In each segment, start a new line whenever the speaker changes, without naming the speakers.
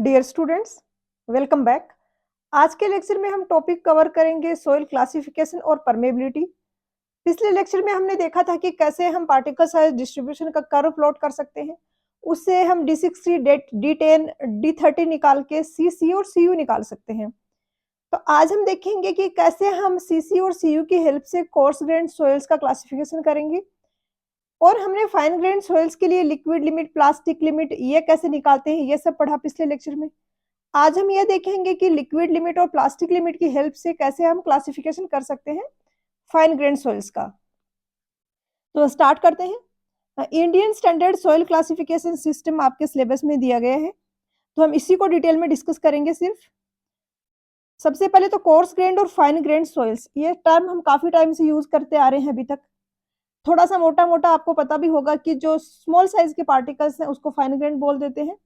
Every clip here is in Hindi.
Dear students, welcome back. आज के लेक्चर में हम टॉपिक कवर करेंगे सॉइल क्लासिफिकेशन और परमेबिलिटी। पिछले लेक्चर में हमने देखा था कि कैसे हम पार्टिकल साइज डिस्ट्रीब्यूशन का कर्व प्लॉट कर सकते हैं। उससे हम D60, D10, D30 निकाल के CC और CU निकाल सकते हैं। तो आज हम देखेंगे कि कैसे हम CC और CU की हेल्प से कोर्स ग्रेन सॉइल्स का क्लासिफिकेशन करेंगे। और हमने फाइन ग्रेन सॉइल्स के लिए लिक्विड लिमिट, प्लास्टिक लिमिट ये कैसे निकालते हैं, ये सब पढ़ा पिछले लेक्चर में। आज हम ये देखेंगे कि लिक्विड लिमिट और प्लास्टिक लिमिट की हेल्प से कैसे हम क्लासिफिकेशन कर सकते हैं फाइन ग्रेन सॉइल्स का। तो स्टार्ट करते हैं। Indian standard soil classification system आपके सिलेबस में दिया गया है, तो हम इसी को डिटेल में डिस्कस करेंगे। सिर्फ सबसे पहले तो कोर्स ग्रेन्ड और फाइन ग्रेन्ड सॉइल्स, ये टर्म हम काफी टाइम से यूज करते आ रहे हैं अभी तक। थोड़ा सा मोटा मोटा आपको पता भी होगा कि जो स्मॉल साइज के पार्टिकल्स हैं उसको फाइन ग्रेन्ड बोल देते हैं,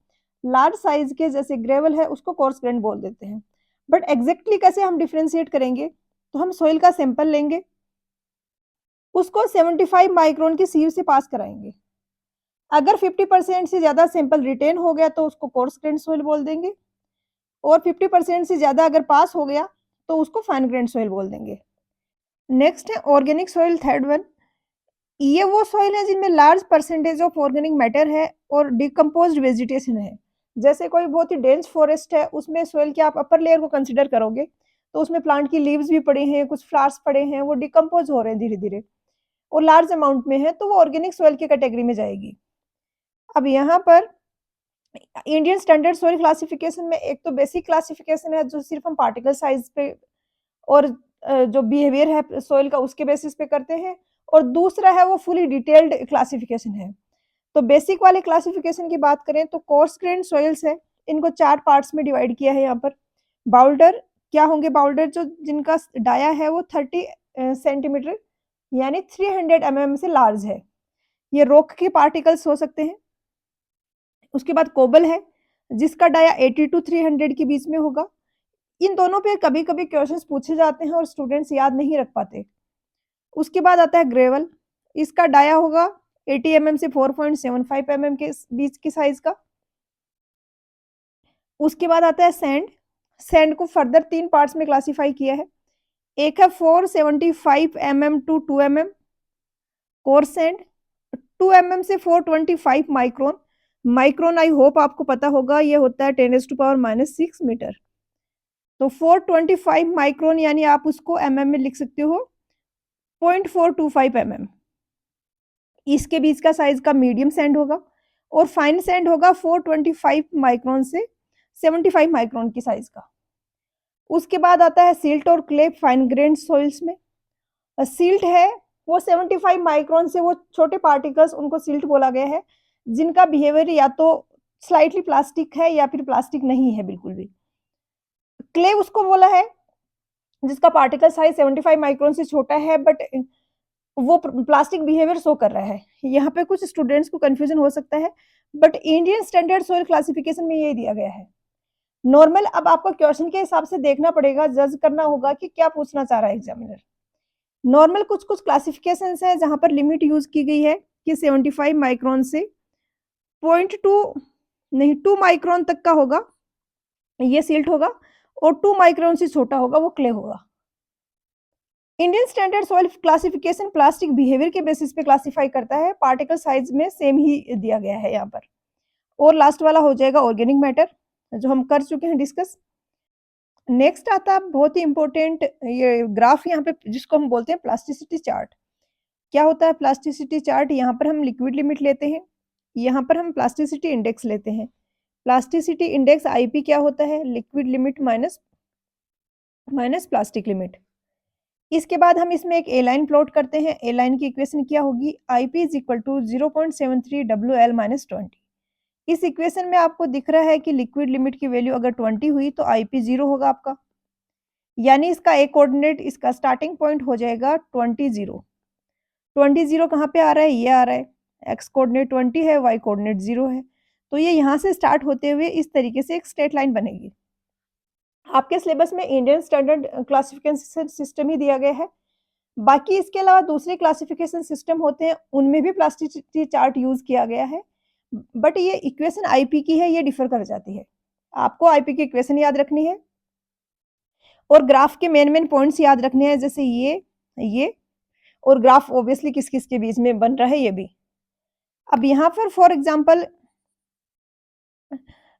लार्ज साइज के जैसे ग्रेवल है उसको कोर्स ग्रेन्ड बोल देते हैं। बट एग्जैक्टली कैसे हम डिफ्रेंशिएट करेंगे, तो हम सॉइल का सैंपल लेंगे, उसको 75 माइक्रोन की सीयू से पास कराएंगे। अगर 50% से ज्यादा सैंपल रिटेन हो गया तो उसको कोर्स ग्रेन्ड सॉइल बोल देंगे, और 50% से ज्यादा अगर पास हो गया तो उसको फाइन ग्रेन्ड सॉइल बोल देंगे। नेक्स्ट है ऑर्गेनिक सॉइल, थर्ड वन। ये वो सॉइल है जिनमें large percentage of organic matter है और डिकम्पोज्ड वेजिटेशन है। जैसे कोई बहुत ही डेंस फॉरेस्ट है, उसमें सॉइल की आप अपर लेयर को कंसिडर करोगे तो उसमें प्लांट की लीव्स भी पड़े हैं, कुछ फ्लावर्स पड़े हैं, वो डिकम्पोज हो रहे हैं धीरे धीरे और लार्ज अमाउंट में है, तो वो ऑर्गेनिक सॉइल की कैटेगरी में जाएगी। अब यहाँ पर इंडियन स्टैंडर्ड सॉइल क्लासिफिकेशन में एक तो बेसिक क्लासिफिकेशन है जो सिर्फ हम पार्टिकल साइज पे और जो बिहेवियर है सॉइल का उसके बेसिस पे करते हैं, और दूसरा है वो फुली डिटेल्ड क्लासिफिकेशन है। तो बेसिक वाले क्लासिफिकेशन की बात करें तो कोर्स ग्रेन सॉइल्स है, इनको 4 पार्ट्स में डिवाइड किया है यहाँ पर। बाउल्डर क्या होंगे, बाउल्डर जो जिनका डाया है वो 30 सेंटीमीटर यानी 300 mm से लार्ज है, ये रॉक के पार्टिकल्स हो सकते हैं। उसके बाद कोबल है जिसका डाया 80 टू 300 के बीच में होगा। इन दोनों पे कभी कभी क्वेश्चंस पूछे जाते हैं और स्टूडेंट्स याद नहीं रख पाते। उसके बाद आता है ग्रेवल, इसका डाया होगा 80 mm से 4.75 mm के बीच की साइज का। उसके बाद आता है सैंड, सैंड को फर्दर 3 पार्ट्स में क्लासिफाई किया है। एक है 475 mm to 2 mm coarse sand, 2 mm से 425 माइक्रोन। माइक्रोन आई होप आपको पता होगा, ये होता है 10⁻⁻6 मीटर। तो 425 माइक्रोन यानी आप उसको mm में लिख सकते हो 0.425 mm। इसके बीच का साइज का मीडियम सैंड होगा, और फाइन सैंड होगा 425 माइक्रोन से 75 माइक्रोन की साइज का। उसके बाद आता है सिल्ट और क्ले फाइन ग्रेन सॉइल्स में। सिल्ट है वो 75 माइक्रोन से वो छोटे पार्टिकल्स, उनको सिल्ट बोला गया है, जिनका बिहेवियर या तो स्लाइटली प्लास्टिक है या फिर प्लास्टिक नहीं है बिल्कुल भी। क्ले उसको बोला है जिसका पार्टिकल साइज 75 माइक्रोन से छोटा है बट वो प्लास्टिक बिहेवियर शो कर रहा है। यहाँ पे कुछ स्टूडेंट्स को कंफ्यूजन हो सकता है, but Indian standard soil classification में ये दिया गया है। नॉर्मल अब आपको क्वेश्चन के हिसाब से देखना पड़ेगा, जज करना होगा कि क्या पूछना चाह रहा है एग्जामिनर। नॉर्मल कुछ कुछ क्लासिफिकेशंस है जहां पर लिमिट यूज की गई है कि 75 माइक्रोन से 0.2 नहीं 2 माइक्रोन तक का होगा, ये सिल्ट होगा, और 2 माइक्रोन से छोटा होगा वो क्ले होगा। Indian standard soil classification plastic behaviour के बेसिस पे क्लासिफाई करता है, पार्टिकल साइज में सेम ही दिया गया है यहाँ पर। और लास्ट वाला हो जाएगा ऑर्गेनिक मैटर, जो हम कर चुके हैं डिस्कस। नेक्स्ट आता है बहुत ही इंपॉर्टेंट ये ग्राफ यहाँ पे जिसको हम बोलते हैं प्लास्टिसिटी चार्ट। क्या होता है प्लास्टिसिटी चार्ट, यहाँ पर हम लिक्विड लिमिट लेते हैं, यहाँ पर हम प्लास्टिसिटी इंडेक्स लेते हैं। प्लास्टिसिटी इंडेक्स आईपी क्या होता है, liquid limit minus plastic limit. इसके बाद हम इसमें एक ए लाइन प्लॉट करते हैं। ए लाइन की इक्वेशन क्या होगी, IP is equal to 0.73 WL minus 20। इस इक्वेशन में आपको दिख रहा है कि लिक्विड लिमिट की वैल्यू अगर 20 हुई तो IP 0 होगा आपका, यानी इसका एक कोऑर्डिनेट, इसका स्टार्टिंग पॉइंट हो जाएगा 20 0। 20 0 कहाँ पे आ रहा है, ये आ रहा है, एक्स कोऑर्डिनेट 20 है, वाई कोऑर्डिनेट 0 है, तो ये यहाँ से स्टार्ट होते हुए इस तरीके से एक स्ट्रेट लाइन बनेगी। आपके सिलेबस में इंडियन स्टैंडर्ड क्लासिफिकेशन सिस्टम ही दिया गया है, बाकी इसके अलावा दूसरे क्लासिफिकेशन सिस्टम होते हैं उनमें भी प्लास्टिसिटी चार्ट यूज किया गया है, बट ये इक्वेशन आईपी की है, ये डिफर कर जाती है। आपको आईपी की इक्वेशन याद रखनी है और ग्राफ के मेन पॉइंट्स याद रखने हैं, जैसे ये और ग्राफ ऑब्वियसली किस-किस के बीच में बन रहा है ये भी। अब यहाँ पर फॉर एग्जांपल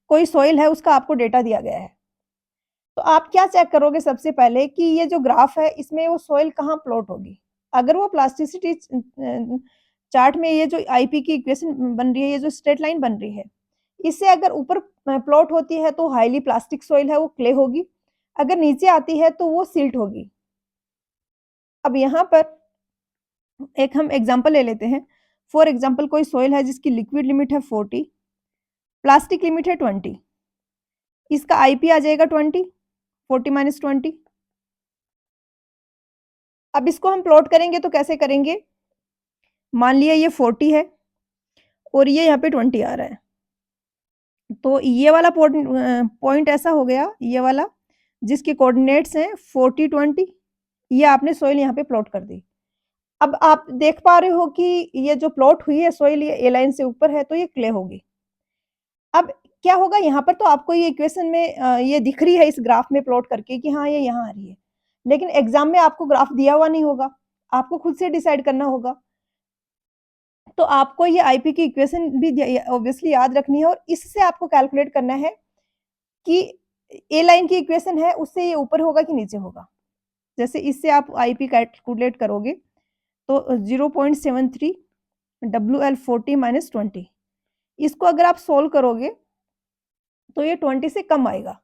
कोई सॉइल है, उसका आपको डेटा दिया गया है। तो आप क्या चेक करोगे सबसे पहले कि ये जो ग्राफ है इसमें वो सॉइल कहाँ प्लॉट होगी। अगर वो प्लास्टिसिटी चार्ट में ये जो आईपी की इक्वेशन बन रही है, ये जो स्ट्रेट लाइन बन रही है, इससे अगर ऊपर प्लॉट होती है तो हाईली प्लास्टिक सॉइल है, वो क्ले होगी। अगर नीचे आती है तो वो सिल्ट होगी। अब यहाँ पर एक हम एग्जांपल ले लेते हैं। फॉर एग्जांपल कोई सॉइल है जिसकी लिक्विड लिमिट है 40, प्लास्टिक लिमिट है 20। इसका आईपी आ जाएगा 20, 40 माइनस 20। अब इसको हम प्लॉट करेंगे तो कैसे करेंगे? मान लिया ये 40 है और ये यहाँ पे 20 आ रहा है। तो ये वाला पॉइंट ऐसा हो गया, ये वाला जिसके कोऑर्डिनेट्स हैं 40, 20, ये आपने सॉइल यहाँ पे प्लॉट कर दी। अब आप देख पा रहे हो कि ये जो प्लॉट हुई है सॉइल, ये ए लाइन से ऊपर है तो ये क्ले होगी। अब क्या होगा, यहाँ पर तो आपको ये इक्वेशन में ये दिख रही है इस ग्राफ में प्लॉट करके कि हाँ, ये यहाँ आ रही है। लेकिन एग्ज़ाम में आपको ग्राफ दिया हुआ नहीं होगा, आपको खुद से डिसाइड करना होगा। तो आपको ये आईपी की इक्वेशन भी ऑब्वियसली याद रखनी है और इससे आपको कैलकुलेट करना है कि ए लाइन की इक्वेशन है, उससे ये ऊपर होगा कि नीचे होगा। जैसे इससे आप आईपी कैलकुलेट करोगे तो 0.73 WL 40 माइनस 20, इसको अगर आप सोल्व करोगे तो ये 20 से कम आएगा।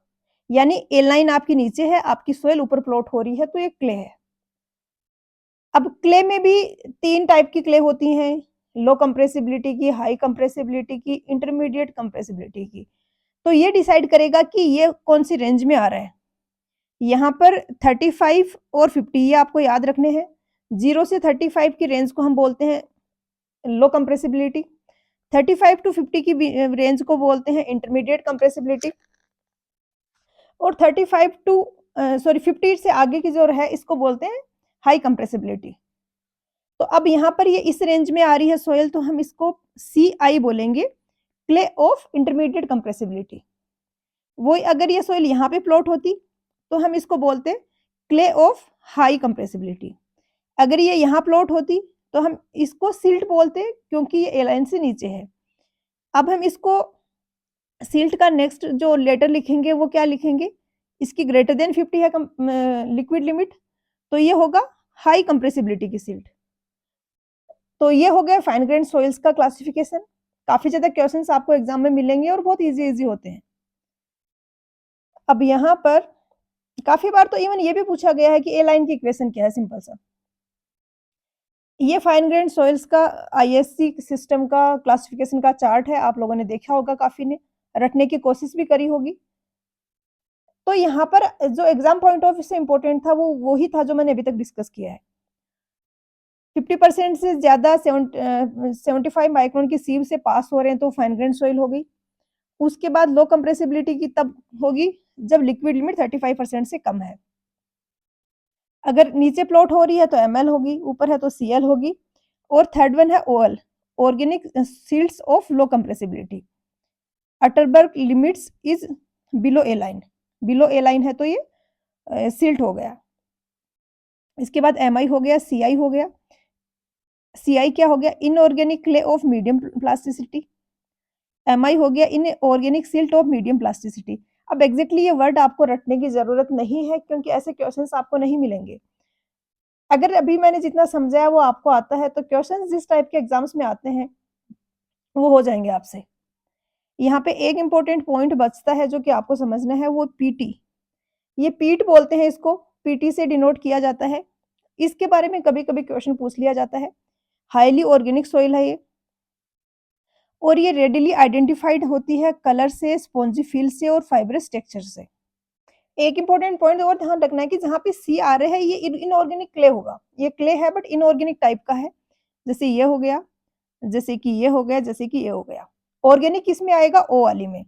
यानी ए लाइन आपकी नीचे है, आपकी सोइल ऊपर प्लॉट हो रही है, तो ये क्ले है। अब क्ले में भी 3 टाइप की क्ले होती हैं, लो कंप्रेसिबिलिटी की, हाई कंप्रेसिबिलिटी की, इंटरमीडिएट कंप्रेसिबिलिटी की। तो ये डिसाइड करेगा कि ये कौन-सी रेंज में आ रहा है। यहाँ पर 35 और 50 ये आपको याद रखने हैं। 0 से 35 की रेंज को हम बोलते हैं लो कंप्रेसिबिलिटी, 35 टू 50 की रेंज को बोलते हैं इंटरमीडिएट कंप्रेसिबिलिटी और 35 टू 50 से आगे की जो है इसको बोलते हैं हाई कंप्रेसिबिलिटी। तो अब यहाँ पर ये इस रेंज में आ रही है सोइल, तो हम इसको CI बोलेंगे, क्ले ऑफ इंटरमीडिएट कंप्रेसिबिलिटी। वो अगर ये सोइल यहाँ पे प्लॉट होती तो हम इसको बोलते क्ले ऑफ हाई कंप्रेसिबिलिटी। अगर ये यहाँ प्लॉट होती तो हम इसको सिल्ट बोलते क्योंकि ये ए लाइन से नीचे है। अब हम इसको सिल्ट का नेक्स्ट जो लेटर लिखेंगे वो क्या लिखेंगे? इसकी ग्रेटर देन 50 है लिक्विड लिमिट, तो ये होगा हाई कंप्रेसिबिलिटी की सिल्ट। तो ये हो गया फाइन ग्रेन सॉइल्स का क्लासिफिकेशन। काफ़ी ज़्यादा क्वेश्चंस आपको एग्जाम में मिलेंगे और बहुत ईज़ी होते हैं। अब यहाँ पर काफ़ी बार तो इवन ये भी पूछा गया है कि ए लाइन की इक्वेशन क्या है, सिंपल सा। ये फाइन ग्रेन सॉइल्स का ISC सिस्टम का क्लासिफिकेशन का चार्ट है, आप लोगों ने देखा होगा, काफ़ी ने रटने की कोशिश भी करी होगी। तो यहाँ पर जो एग्जाम पॉइंट ऑफ व्यू से इम्पोर्टेंट था वो वही था जो मैंने अभी तक डिस्कस किया है। 50% से ज़्यादा 75 माइक्रोन की सीव से पास हो रहे हैं तो फाइन ग्रेन सॉइल हो गई। उसके बाद लो कंप्रेसिबिलिटी की तब होगी जब लिक्विड लिमिट 35% से कम है। अगर नीचे प्लॉट हो रही है तो ML होगी, ऊपर है तो CL होगी और थर्ड वन है OL, organic silts of low compressibility. Atterberg limits is below A line, below A line है तो ये सिल्ट हो गया। इसके बाद MI हो गया, CI हो गया। CI क्या हो गया? Inorganic clay of medium plasticity. MI हो गया inorganic silt of medium plasticity. अब एग्जैक्टली ये वर्ड आपको रटने की जरूरत नहीं है क्योंकि ऐसे क्वेश्चंस आपको नहीं मिलेंगे। अगर अभी मैंने जितना समझाया वो आपको आता है तो क्वेश्चंस जिस टाइप के एग्जाम्स में आते हैं वो हो जाएंगे आपसे। यहाँ पे एक इम्पोर्टेंट पॉइंट बचता है जो कि आपको समझना है, वो पीटी। ये पीट बोलते हैं इसको, पीटी से डिनोट किया जाता है। इसके बारे में कभी-कभी क्वेश्चन पूछ लिया जाता है। हाईली ऑर्गेनिक सॉइल है ये और ये रेडिली आइडेंटिफाइड होती है कलर से, स्पॉन्जी फील से और फाइब्रस टेक्सचर से। एक इम्पोर्टेंट पॉइंट और ध्यान रखना है कि जहाँ पे सी आ रहे हैं ये इनऑर्गेनिक क्ले होगा। ये क्ले है बट इनऑर्गेनिक टाइप का है। जैसे ये हो गया, जैसे कि ये हो गया, जैसे कि ये हो गया। ऑर्गेनिक किस में आएगा? ओ वाली में।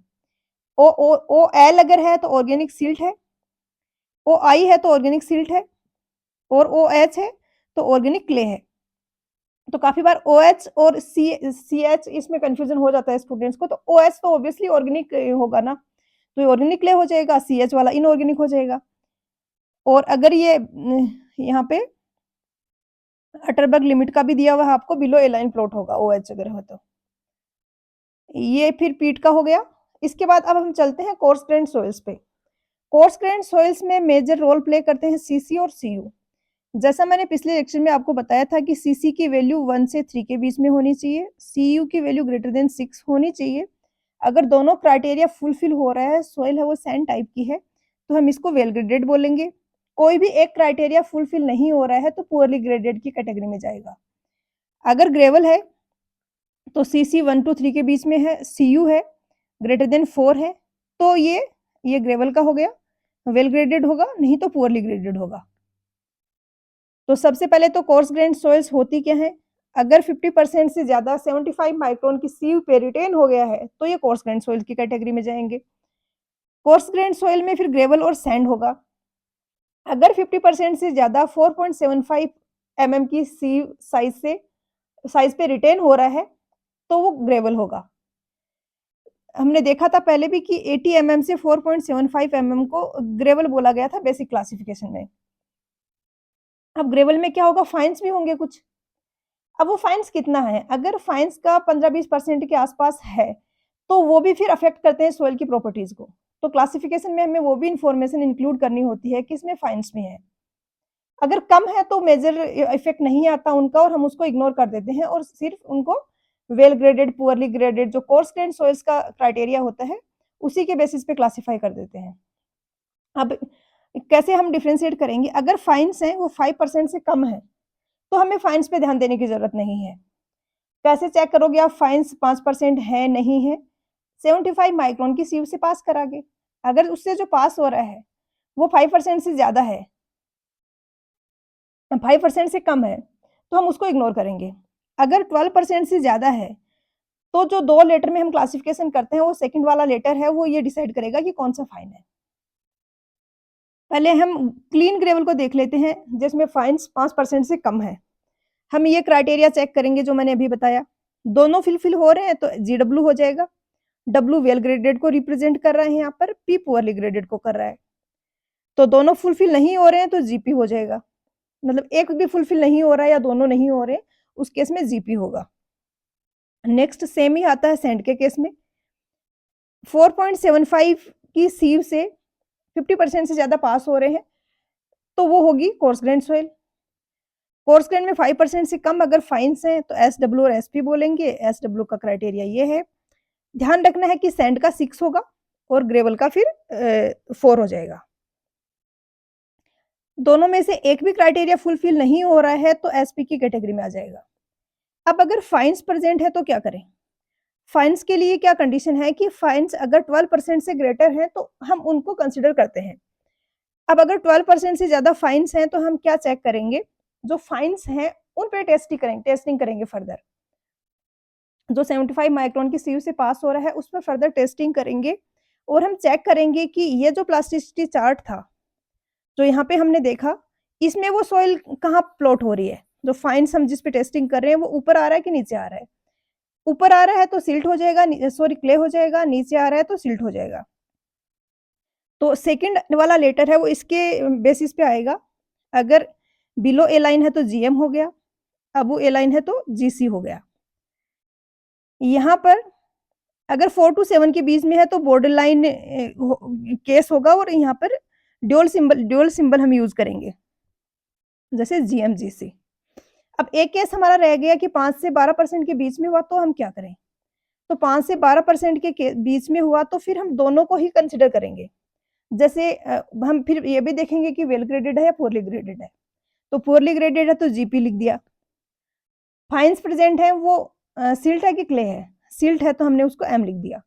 ओ एल अगर है तो ऑर्गेनिक सिल्ट है, ओ आई है तो ऑर्गेनिक सिल्ट है और ओ एच है तो ऑर्गेनिक क्ले है। तो काफी बार ओ एच और सी एच इसमें कंफ्यूजन हो जाता है स्टूडेंट्स को। तो ओ एच तो ऑब्वियसली ऑर्गेनिक होगा ना, तो ये ऑर्गेनिक क्ले हो जाएगा, CH वाला इनऑर्गेनिक हो जाएगा। और अगर ये यहाँ पे अटरबर्ग लिमिट का भी दिया हुआ है आपको, बिलो ए लाइन प्लॉट होगा OH अगर हो तो। ये फिर पीट का हो गया। इसके बाद अब हम चलते हैं कोर्स ग्रेन्ड सॉइल्स पे। कोर्स ग्रेन्ड सॉइल्स में मेजर रोल प्ले करते हैं CC और CU। जैसा मैंने पिछले लेक्चर में आपको बताया था कि CC की वैल्यू 1 से 3 के बीच में होनी चाहिए, CU की वैल्यू ग्रेटर देन 6 होनी चाहिए। अगर दोनों क्राइटेरिया फुलफिल हो रहा है, सोइल है वो सैंड टाइप की है, तो हम इसको वेल ग्रेडेड बोलेंगे। कोई भी एक क्राइटेरिया फुलफिल नहीं हो रहा है तो पुअरली ग्रेडेड की कैटेगरी में जाएगा। अगर ग्रेवल है तो CC 1 to 3 के बीच में है, CU है ग्रेटर देन 4 है, तो ये ग्रेवल का हो गया, वेल ग्रेडेड होगा, नहीं तो पुअरली ग्रेडेड होगा। तो सबसे पहले तो कोर्स ग्रेन्ड सॉइल्स होती क्या है? अगर 50% से ज्यादा 75 माइक्रोन की सीव पे रिटेन हो गया है तो ये कोर्स ग्रेन्ड सॉइल की कैटेगरी में जाएंगे। कोर्स ग्रेन्ड सॉइल में फिर ग्रेवल और सैंड होगा। अगर 50% से ज्यादा 4.75 mm की सीव साइज पे रिटेन हो रहा है तो वो ग्रेवल होगा। हमने देखा था पहले भी कि 80 mm से 4.75 mm को ग्रेवल बोला गया था बेसिक क्लासिफिकेशन में। अब ग्रेवल में क्या होगा, फाइन्स भी होंगे कुछ। अब वो फाइन्स कितना है? अगर फाइन्स का 15-20% के आसपास है तो वो भी फिर अफेक्ट करते हैं सोइल की प्रॉपर्टीज को। तो क्लासिफिकेशन में हमें वो भी इंफॉर्मेशन इंक्लूड करनी होती है कि इसमें फाइन्स भी है। अगर कम है तो मेजर इफेक्ट नहीं आता उनका और हम उसको इग्नोर कर देते हैं और सिर्फ उनको वेल ग्रेडेड, पुअरली ग्रेडेड, जो कोर्स ग्रेन्ड सॉइल्स का क्राइटेरिया होता है उसी के बेसिस पे क्लासिफाई कर देते हैं। अब कैसे हम डिफ्रेंशिएट करेंगे? अगर फाइन्स हैं वो 5% से कम है तो हमें फाइन्स पे ध्यान देने की जरूरत नहीं है। कैसे चेक करोगे आप फाइन्स 5% है नहीं है? 75 माइक्रोन की सीव से पास करागे। अगर उससे जो पास हो रहा है वो 5% से ज्यादा है, 5% से कम है, तो हम उसको इग्नोर करेंगे। अगर 12% से ज्यादा है तो जो 2 लेटर में हम क्लासिफिकेशन करते हैं वो सेकंड वाला लेटर है, वो ये डिसाइड करेगा कि कौन सा फाइन है। पहले हम क्लीन ग्रेवल को देख लेते हैं जिसमें फाइन्स 5% से कम है। हम ये क्राइटेरिया चेक करेंगे जो मैंने अभी बताया। दोनों फुलफिल हो रहे हैं तो GW हो जाएगा। W वेल ग्रेडेड को रिप्रेजेंट कर रहा है यहाँ पर, P पुअरली ग्रेडेड को कर रहा है। तो दोनों फुलफिल नहीं हो रहे हैं तो GP हो जाएगा। मतलब एक भी फुलफिल नहीं हो रहा है या दोनों नहीं हो रहे, उस केस में GP होगा। नेक्स्ट सेम ही आता है सैंड के केस में। 4.75 की सीव से 50% से ज्यादा पास हो रहे हैं तो वो होगी course grand soil. Course grand में 5% से कम अगर फाइन्स हैं तो SW और SP बोलेंगे। SW का क्राइटेरिया ये है। ध्यान रखना है कि सैंड का 6 होगा और ग्रेवल का फिर 4 हो जाएगा। दोनों में से एक भी क्राइटेरिया फुलफिल नहीं हो रहा है तो SP की कैटेगरी में आ जाएगा। अब अगर फाइन्स प्रेजेंट है तो क्या करें? फाइन्स के लिए क्या कंडीशन है कि फाइन्स अगर 12% से ग्रेटर है तो हम उनको कंसिडर करते हैं। अब अगर 12% से ज्यादा फाइन्स हैं तो हम क्या चेक करेंगे? जो फाइन्स हैं उन पे टेस्टिंग करेंगे फर्दर। जो 75 माइक्रोन की सीव से पास हो रहा है उस पर फर्दर टेस्टिंग करेंगे और हम चेक करेंगे कि ये जो प्लास्टिसिटी चार्ट था जो यहाँ पे हमने देखा, इसमें वो सॉइल कहाँ प्लॉट हो रही है। जो फाइन्स हम जिस पे टेस्टिंग कर रहे हैं वो ऊपर आ रहा है कि नीचे आ रहा है? ऊपर आ रहा है तो सिल्ट हो जाएगा, सॉरी क्ले हो जाएगा, नीचे आ रहा है तो सिल्ट हो जाएगा। तो सेकंड वाला लेटर है वो इसके बेसिस पे आएगा। अगर बिलो ए लाइन है तो GM हो गया, अबू ए लाइन है तो GC हो गया। यहाँ पर अगर 4 to 7 के बीच में है तो बॉर्डर लाइन केस होगा और यहाँ पर ड्यूल सिंबल हम यूज करेंगे जैसे GM GC। अब एक केस हमारा रह गया कि 5 से 12% के बीच में हुआ तो हम क्या करें? तो 5 से 12% के बीच में हुआ तो फिर हम दोनों को ही कंसिडर करेंगे। जैसे हम फिर ये भी देखेंगे कि वेल ग्रेडेड है या पुअरली ग्रेडेड है। तो पुअरली ग्रेडेड है तो GP लिख दिया। फाइन्स प्रेजेंट है वो सिल्ट है कि क्ले है? सिल्ट है तो हमने उसको M लिख दिया।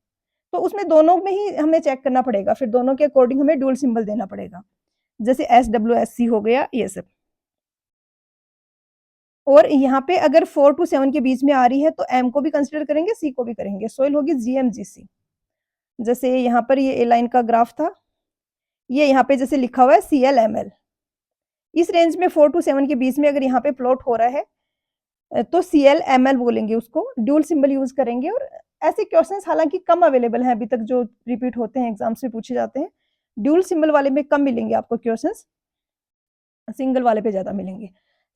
तो उसमें दोनों में ही हमें चेक करना पड़ेगा, फिर दोनों के अकॉर्डिंग हमें ड्यूल सिंबल देना पड़ेगा जैसे SW SC हो गया ये सब। और यहाँ पे अगर 4 to 7 के बीच में आ रही है तो M को भी कंसिडर करेंगे, C को भी करेंगे। सोइल होगी GM GC। जैसे यहाँ पर ये ए लाइन का ग्राफ था, ये यहाँ पे जैसे लिखा हुआ है CL ML। इस रेंज में 4 to 7 के बीच में अगर यहाँ पे प्लॉट हो रहा है तो CL ML बोलेंगे, उसको ड्यूल सिंबल यूज करेंगे और ऐसे क्वेश्चंस हालांकि कम अवेलेबल हैं अभी तक, जो रिपीट होते हैं एग्जाम्स में पूछे जाते हैं। ड्यूल सिंबल वाले में कम मिलेंगे आपको क्वेश्चंस, सिंगल वाले पे ज्यादा मिलेंगे।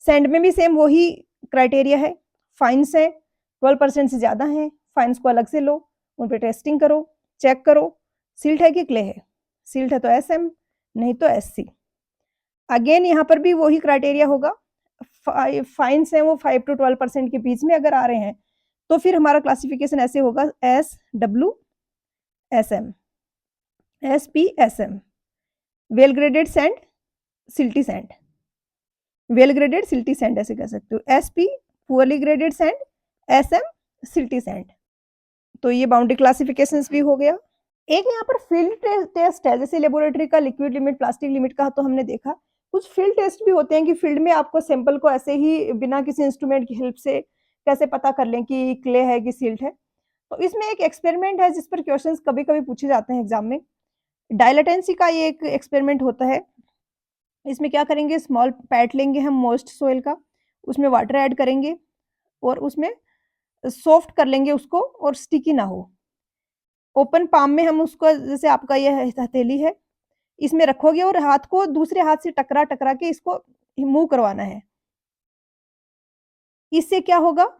सेंड में भी सेम वही क्राइटेरिया है, फाइन्स है 12% से ज्यादा है, फाइन्स को अलग से लो, उन पे टेस्टिंग करो, चेक करो सिल्ट है कि क्ले है। सिल्ट है तो SM, नहीं तो SC। अगेन यहाँ पर भी वही क्राइटेरिया होगा, फाइन्स है वो 5 to 12% के बीच में अगर आ रहे हैं तो फिर हमारा क्लासिफिकेशन ऐसे होगा SWSM, SPSM, well graded sand, silty sand, well graded silty sand ऐसे कह सकते हो। SP poorly graded sand, SM silty sand. तो ये बाउंड्री क्लासिफिकेशंस भी हो गया। एक यहाँ पर फील्ड टेस्ट है, जैसे लेबोरेटरी का लिक्विड लिमिट, प्लास्टिक लिमिट का तो हमने देखा। कुछ फील्ड टेस्ट भी होते हैं कि फील्ड में आपको सैंपल को ऐसे ही बिना किसी इंस्ट्रूमेंट की हेल्प से कैसे पता कर लें कि क्ले है कि सिल्ट है। तो इसमें एक एक्सपेरिमेंट है जिस पर क्वेश्चंस कभी-कभी पूछे जाते हैं एग्जाम में। डायलेटेंसी का ये एक एक्सपेरिमेंट होता है। इसमें क्या करेंगे, स्मॉल पैट लेंगे हम मॉइस्ट सोइल का, उसमें वाटर ऐड करेंगे और उसमें सॉफ्ट कर लेंगे उसको और स्टिकी ना हो। ओपन पाम में हम उसको, जैसे आपका ये हथेली है, इसमें रखोगे और हाथ को दूसरे हाथ से टकरा के इसको मूव करवाना है। इससे क्या होगा,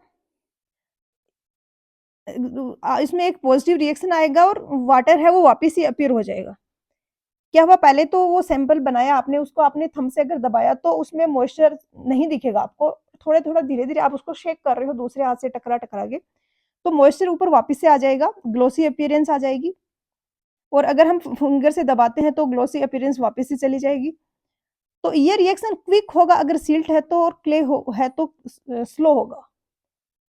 इसमें एक पॉजिटिव रिएक्शन आएगा और वाटर है वो वापस ही अपीयर हो जाएगा। क्या हुआ, पहले तो वो सैंपल बनाया आपने, उसको आपने थंब से अगर दबाया तो उसमें मॉइस्चर नहीं दिखेगा आपको, थोड़ा धीरे-धीरे आप उसको शेक कर रहे हो दूसरे हाथ से टकरा के, तो मॉइस्चर ऊपर वापस से आ जाएगा, ग्लोसी अपीयरेंस आ जाएगी। और अगर हम फिंगर से दबाते हैं तो ग्लोसी अपीयरेंस वापस से चली जाएगी। तो ये रिएक्शन क्विक होगा अगर सिल्ट है तो, और क्ले है तो स्लो होगा।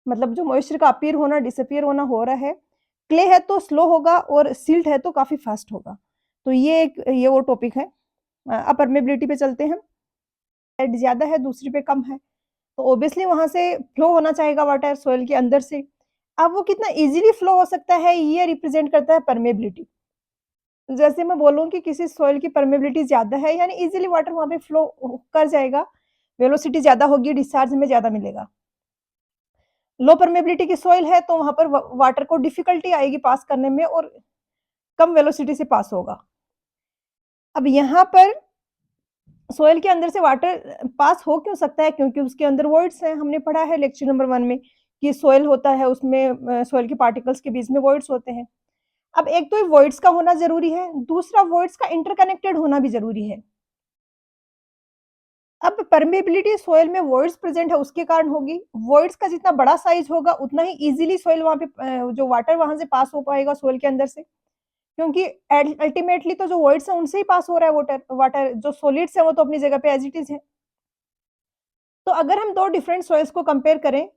मतलब जो मॉइस्चर का अपीयर होना डिसअपीयर होना हो रहा है, क्ले है तो स्लो होगा और सिल्ट है तो काफी फास्ट होगा। तो ये वो टॉपिक है। अब परमेबिलिटी पे चलते हैं। हेड ज्यादा है, दूसरी पे कम है, तो ऑब्वियसली वहां से फ्लो होना चाहेगा वाटर सोइल के अंदर से। अब वो कितना इजीली फ्लो हो सकता है, ये रिप्रेजेंट करता है परमेबिलिटी। जैसे मैं बोलूँ कि किसी सॉइल की परमेबिलिटी ज़्यादा है, यानी इज़िली वाटर वहाँ पे फ्लो कर जाएगा, वेलोसिटी ज़्यादा होगी, डिस्चार्ज में ज़्यादा मिलेगा। लो परमेबिलिटी की सॉइल है तो वहाँ पर वाटर को डिफिकल्टी आएगी पास करने में और कम वेलोसिटी से पास होगा। अब यहाँ पर सॉइल के अंदर से वाटर पास हो क्यों सकता है, क्योंकि उसके अंदर वॉइड्स हैं। हमने पढ़ा है लेक्चर नंबर 1 में कि सॉइल होता है, उसमें सॉइल के पार्टिकल्स के बीच में वॉइड्स होते हैं। अब एक तो वॉइड्स का होना ज़रूरी है, दूसरा वॉइड्स का इंटरकनेक्टेड होना भी ज़रूरी है। अब परमेबिलिटी सॉइल में वॉइड्स प्रेजेंट है उसके कारण होगी। वॉइड्स का जितना बड़ा साइज होगा उतना ही इजीली सॉइल वहाँ पे जो वाटर वहाँ से पास हो पाएगा सॉइल के अंदर से, क्योंकि अल्टीमेटली तो जो वॉइड्स हैं उनसे ही पास हो रहा है वाटर वाटर जो सॉलिड्स हैं वो तो अपनी जगह पे एज इट इज है। तो अगर हम दो डिफरेंट सॉइल्स को कंपेयर करें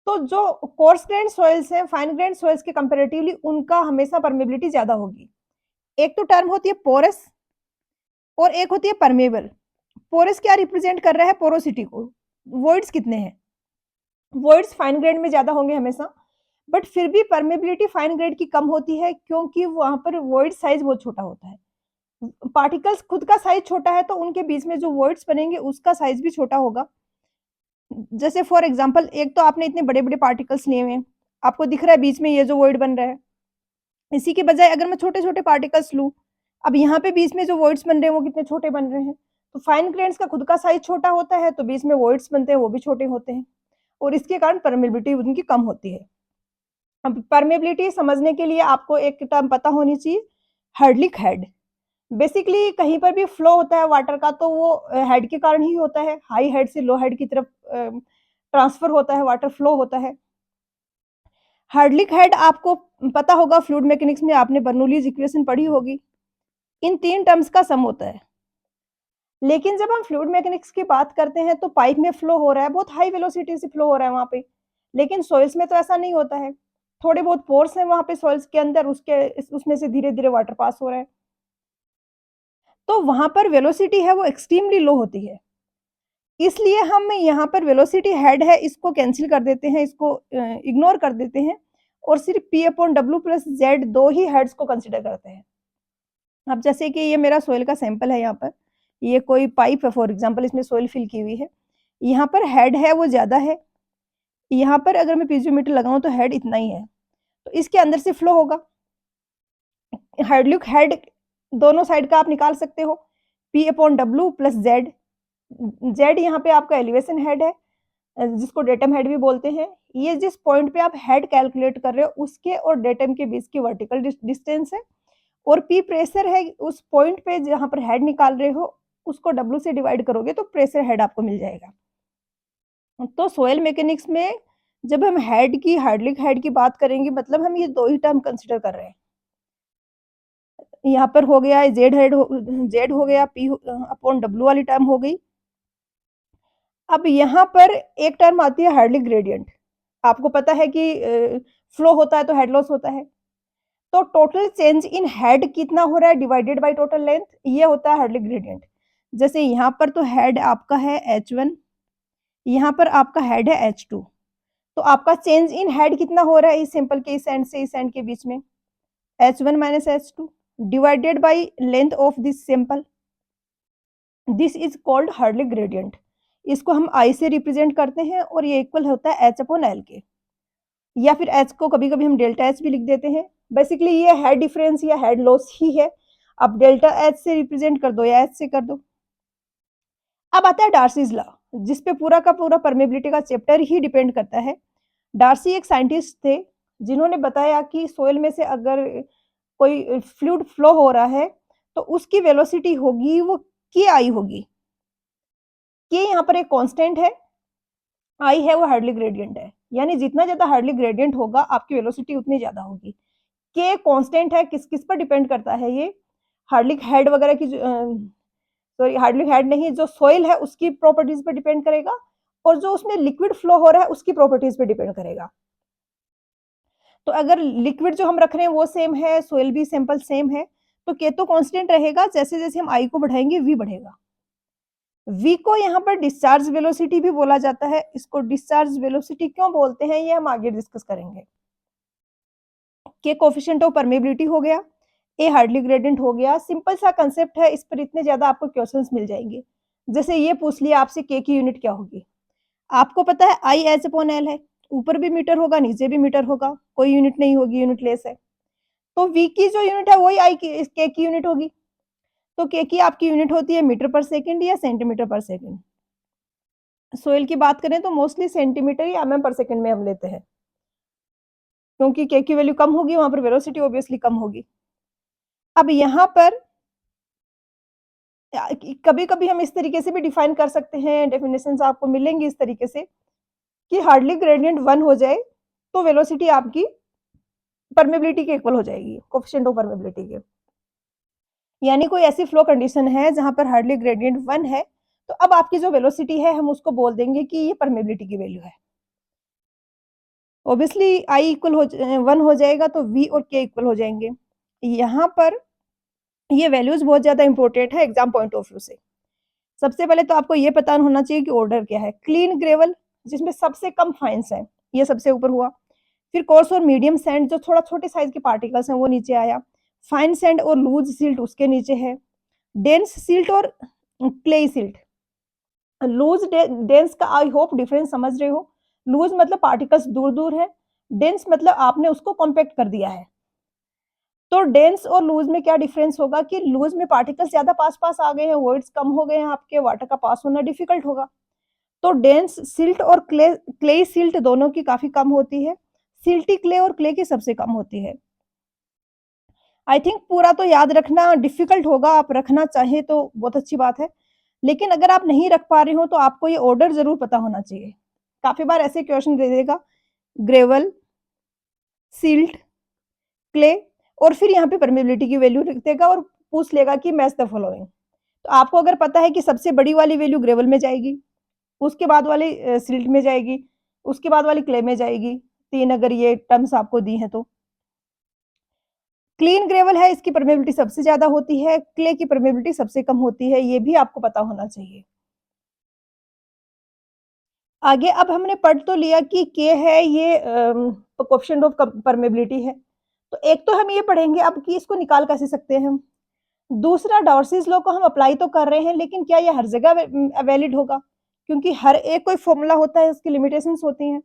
तो जो कोर्स ग्रेन सॉइल्स हैं फाइन ग्रेन सॉइल्स के कंपैरेटिवली उनका हमेशा परमेबिलिटी ज्यादा होगी। एक तो टर्म होती है पोरस और एक होती है परमेबल। पोरस क्या रिप्रेजेंट कर रहा है, पोरोसिटी को। वॉइड्स कितने हैं, वॉइड्स फाइन ग्रेड में ज्यादा होंगे हमेशा, बट फिर भी परमेबिलिटी फाइन ग्रेड की कम होती है क्योंकि वहां पर वॉइड साइज बहुत छोटा होता है। पार्टिकल्स खुद का साइज छोटा है तो उनके बीच में जो वॉइड्स बनेंगे उसका साइज भी छोटा होगा। जैसे फॉर एग्जांपल, एक तो आपने इतने बड़े बड़े पार्टिकल्स लिए हुए हैं, आपको दिख रहा है बीच में ये जो वॉइड बन रहा है, इसी के बजाय अगर मैं छोटे छोटे पार्टिकल्स लूं, अब यहाँ पे बीच में जो वॉइड्स बन रहे हैं वो कितने छोटे बन रहे हैं। तो फाइन ग्रेन्स का खुद का साइज छोटा होता है तो बीच में वॉइड्स बनते हैं वो भी छोटे होते हैं और इसके कारण परमेबिलिटी उनकी कम होती है। अब परमेबिलिटी समझने के लिए आपको एक टर्म पता होनी चाहिए, हार्डलिक हेड। बेसिकली कहीं पर भी फ्लो होता है वाटर का तो वो हेड के कारण ही होता है, हाई हेड से लो हेड की तरफ ट्रांसफर होता है, वाटर फ्लो होता है। हार्डलिक हेड आपको पता होगा, फ्लूइड मैकेनिक्स में आपने बर्नौलीज इक्वेशन पढ़ी होगी, इन तीन टर्म्स का सम होता है। लेकिन जब हम फ्लूइड मैकेनिक्स की बात करते हैं तो पाइप में फ्लो हो रहा है, बहुत हाई वेलोसिटी से फ्लो हो रहा है वहां पे, लेकिन सॉइल्स में तो ऐसा नहीं होता है। थोड़े बहुत पोर्स हैं वहां पे सॉइल्स के अंदर, उसमें से धीरे धीरे वाटर पास हो रहा है, तो वहां पर वेलोसिटी है वो एक्सट्रीमली लो होती है। इसलिए हम यहाँ पर वेलोसिटी हेड है इसको कैंसिल कर देते हैं, इसको इग्नोर कर देते हैं और सिर्फ P/W+Z दो ही हेड्स को कंसिडर करते हैं। अब जैसे कि ये मेरा सोइल का सैंपल है, यहाँ पर ये कोई पाइप है फॉर एग्जांपल, इसमें सोइल फिल की हुई है, यहाँ पर हेड है वो ज्यादा है, यहाँ पर अगर मैं पीजियोमीटर लगाऊं तो हेड इतना ही है। तो इसके अंदर से फ्लो होगा। हाइड्रोलिक हेड दोनों साइड का आप निकाल सकते हो, P/W प्लस Z। Z यहाँ पे आपका एलिवेशन हेड है, जिसको डेटम हेड भी बोलते हैं। ये जिस पॉइंट पे आप हेड कैलकुलेट कर रहे हो उसके और डेटम के बीच की वर्टिकल डिस्टेंस है, और P प्रेशर है उस पॉइंट पे जहाँ पर हेड निकाल रहे हो, उसको W से डिवाइड करोगे तो प्रेशर हेड आपको मिल जाएगा। तो सोइल मैकेनिक्स में जब हम हेड की, हाइड्रोलिक हेड की बात करेंगे, मतलब हम ये 2 ही टर्म कंसीडर कर रहे हैं। यहाँ पर हो गया जेड हो गया, P/W वाली टर्म हो गई। अब यहाँ पर एक टर्म आती है हाइड्रोलिक ग्रेडियंट। आपको पता है कि फ्लो होता है तो हेड लॉस होता है। तो टोटल चेंज इन हेड कितना हो रहा है डिवाइडेड बाय टोटल लेंथ, ये होता है हाइड्रोलिक ग्रेडियंट। जैसे यहाँ पर तो हेड आपका है H1, यहाँ पर आपका हेड है H2। तो आपका चेंज इन हेड कितना हो रहा है इस सैंपल के इस एंड से इस एंड के बीच में, H1 minus H2 divided by length of this sample. This is called hardly gradient. इसको हम आई से रिप्रेजेंट करते हैं और ये इक्वल होता है H/L के, या फिर H को कभी कभी हम डेल्टा H भी लिख देते हैं। बेसिकली ये हेड डिफरेंस या हेड लॉस ही है। अब डेल्टा H से रिप्रेजेंट कर दो या H से कर दो। अब आता है डार्सीज लॉ, जिसपे पूरा का पूरा परमेबिलिटी का चैप्टर ही डिपेंड करता है। डार्सी एक साइंटिस्ट थे जिन्होंने बताया कि सोइल में से अगर कोई फ्लूइड फ्लो हो रहा है तो उसकी वेलोसिटी होगी वो के आई होगी। के यहाँ पर एक कांस्टेंट है, आई है वो हार्डली ग्रेडियंट है, यानी जितना ज्यादा हार्डली ग्रेडियंट होगा आपकी वेलोसिटी उतनी ज्यादा होगी। के कांस्टेंट है, किस किस पर डिपेंड करता है ये, हार्डलिक हेड वगैरह की, सॉरी हार्डलिक हेड नहीं, जो सोइल है उसकी प्रॉपर्टीज पे डिपेंड करेगा, और जो उसमें लिक्विड फ्लो हो रहा है उसकी प्रॉपर्टीज पे डिपेंड करेगा। तो अगर लिक्विड जो हम रख रहे हैं वो सेम है, सोइल भी सैंपल सेम है, तो के तो कांस्टेंट रहेगा। जैसे जैसे हम आई को बढ़ाएंगे वी बढ़ेगा। वी को यहाँ पर डिस्चार्ज वेलोसिटी भी बोला जाता है। इसको डिस्चार्ज वेलोसिटी क्यों बोलते हैं ये हम आगे डिस्कस करेंगे। के कोफिशिएंट ऑफ परमेबिलिटी हो गया, ए हार्डली ग्रेडियंट हो गया। सिंपल सा कंसेप्ट है, इस पर इतने ज्यादा आपको क्वेश्चंस मिल जाएंगे। जैसे ये पूछ लिया आपसे के की यूनिट क्या होगी, आपको पता है आई H/L है, ऊपर भी मीटर होगा नीचे भी मीटर होगा, कोई यूनिट नहीं होगी, यूनिट लेस है। तो वी की जो यूनिट है वही आई की के की यूनिट होगी। तो के की आपकी यूनिट होती है मीटर पर सेकंड या सेंटीमीटर पर सेकंड। सोइल की बात करें तो मोस्टली सेंटीमीटर या mm पर सेकंड में हम लेते हैं, क्योंकि के की वैल्यू कम होगी वहां पर वेलोसिटी ऑब्वियसली कम होगी। अब यहाँ पर कभी कभी हम इस तरीके से भी डिफाइन कर सकते हैं, डेफिनेशन आपको मिलेंगी इस तरीके से कि हार्डली ग्रेडियंट 1 हो जाए तो वेलोसिटी आपकी परमेबिलिटी के इक्वल हो जाएगी, कोफिशिएंट ऑफ परमेबिलिटी के। यानी कोई ऐसी फ्लो कंडीशन है जहां पर हार्डली ग्रेडियंट 1 है, तो अब आपकी जो वेलोसिटी है हम उसको बोल देंगे कि ये परमेबिलिटी की वैल्यू है। ऑब्वियसली आई इक्वल हो 1 हो जाएगा तो वी और के इक्वल हो जाएंगे। यहाँ पर ये वैल्यूज बहुत ज्यादा इंपॉर्टेंट है एग्जाम पॉइंट ऑफ व्यू से। सबसे पहले तो आपको ये पता होना चाहिए कि ऑर्डर क्या है। क्लीन ग्रेवल जिसमें सबसे कम फाइन्स है, ये सबसे ऊपर हुआ। फिर कोर्स और मीडियम सैंड जो थोड़ा छोटे साइज के पार्टिकल्स हैं वो नीचे आया। फाइन सैंड और लूज सिल्ट उसके नीचे है। डेंस सिल्ट और क्ले सिल्ट। लूज डेंस का आई होप डिफरेंस समझ रहे हो। लूज मतलब पार्टिकल्स दूर दूर है, डेंस मतलब आपने उसको कॉम्पैक्ट कर दिया है। तो डेंस और लूज में क्या डिफरेंस होगा कि लूज में पार्टिकल्स ज्यादा पास पास आ गए हैं, वॉइड्स कम हो गए हैं, आपके वाटर का पास होना डिफिकल्ट होगा। तो डेंस सिल्ट और क्ले सिल्ट दोनों की काफी कम होती है, सिल्टी क्ले और क्ले की सबसे कम होती है। आई थिंक पूरा तो याद रखना डिफिकल्ट होगा, आप रखना चाहे तो बहुत अच्छी बात है, लेकिन अगर आप नहीं रख पा रहे हो तो आपको ये ऑर्डर जरूर पता होना चाहिए। काफी बार ऐसे क्वेश्चन दे देगा, ग्रेवल, सिल्ट, क्ले, और फिर यहाँ पे परमेबिलिटी की वैल्यू लिख देगा और पूछ लेगा कि मैच द फॉलोइंग। तो आपको अगर पता है कि सबसे बड़ी वाली वैल्यू ग्रेवल में जाएगी, उसके बाद वाली सिल्ट में जाएगी, उसके बाद वाली क्ले में जाएगी, 3 अगर ये टर्म्स आपको दी हैं तो। क्लीन ग्रेवल है, इसकी परमेबिलिटी सबसे ज्यादा होती है, क्ले की परमेबिलिटी सबसे कम होती है, ये भी आपको पता होना चाहिए। आगे अब हमने पढ़ तो लिया कि के है ये कोएफिशिएंट ऑफ परमेबिलिटी है, तो एक तो हम ये पढ़ेंगे अब कि इसको निकाल कैसे सकते हैं हम। दूसरा डॉर्सीज लॉ को हम अप्लाई तो कर रहे हैं, लेकिन क्या ये हर जगह वैलिड होगा, क्योंकि हर एक कोई फॉर्मूला होता है, उसकी लिमिटेशंस होती हैं।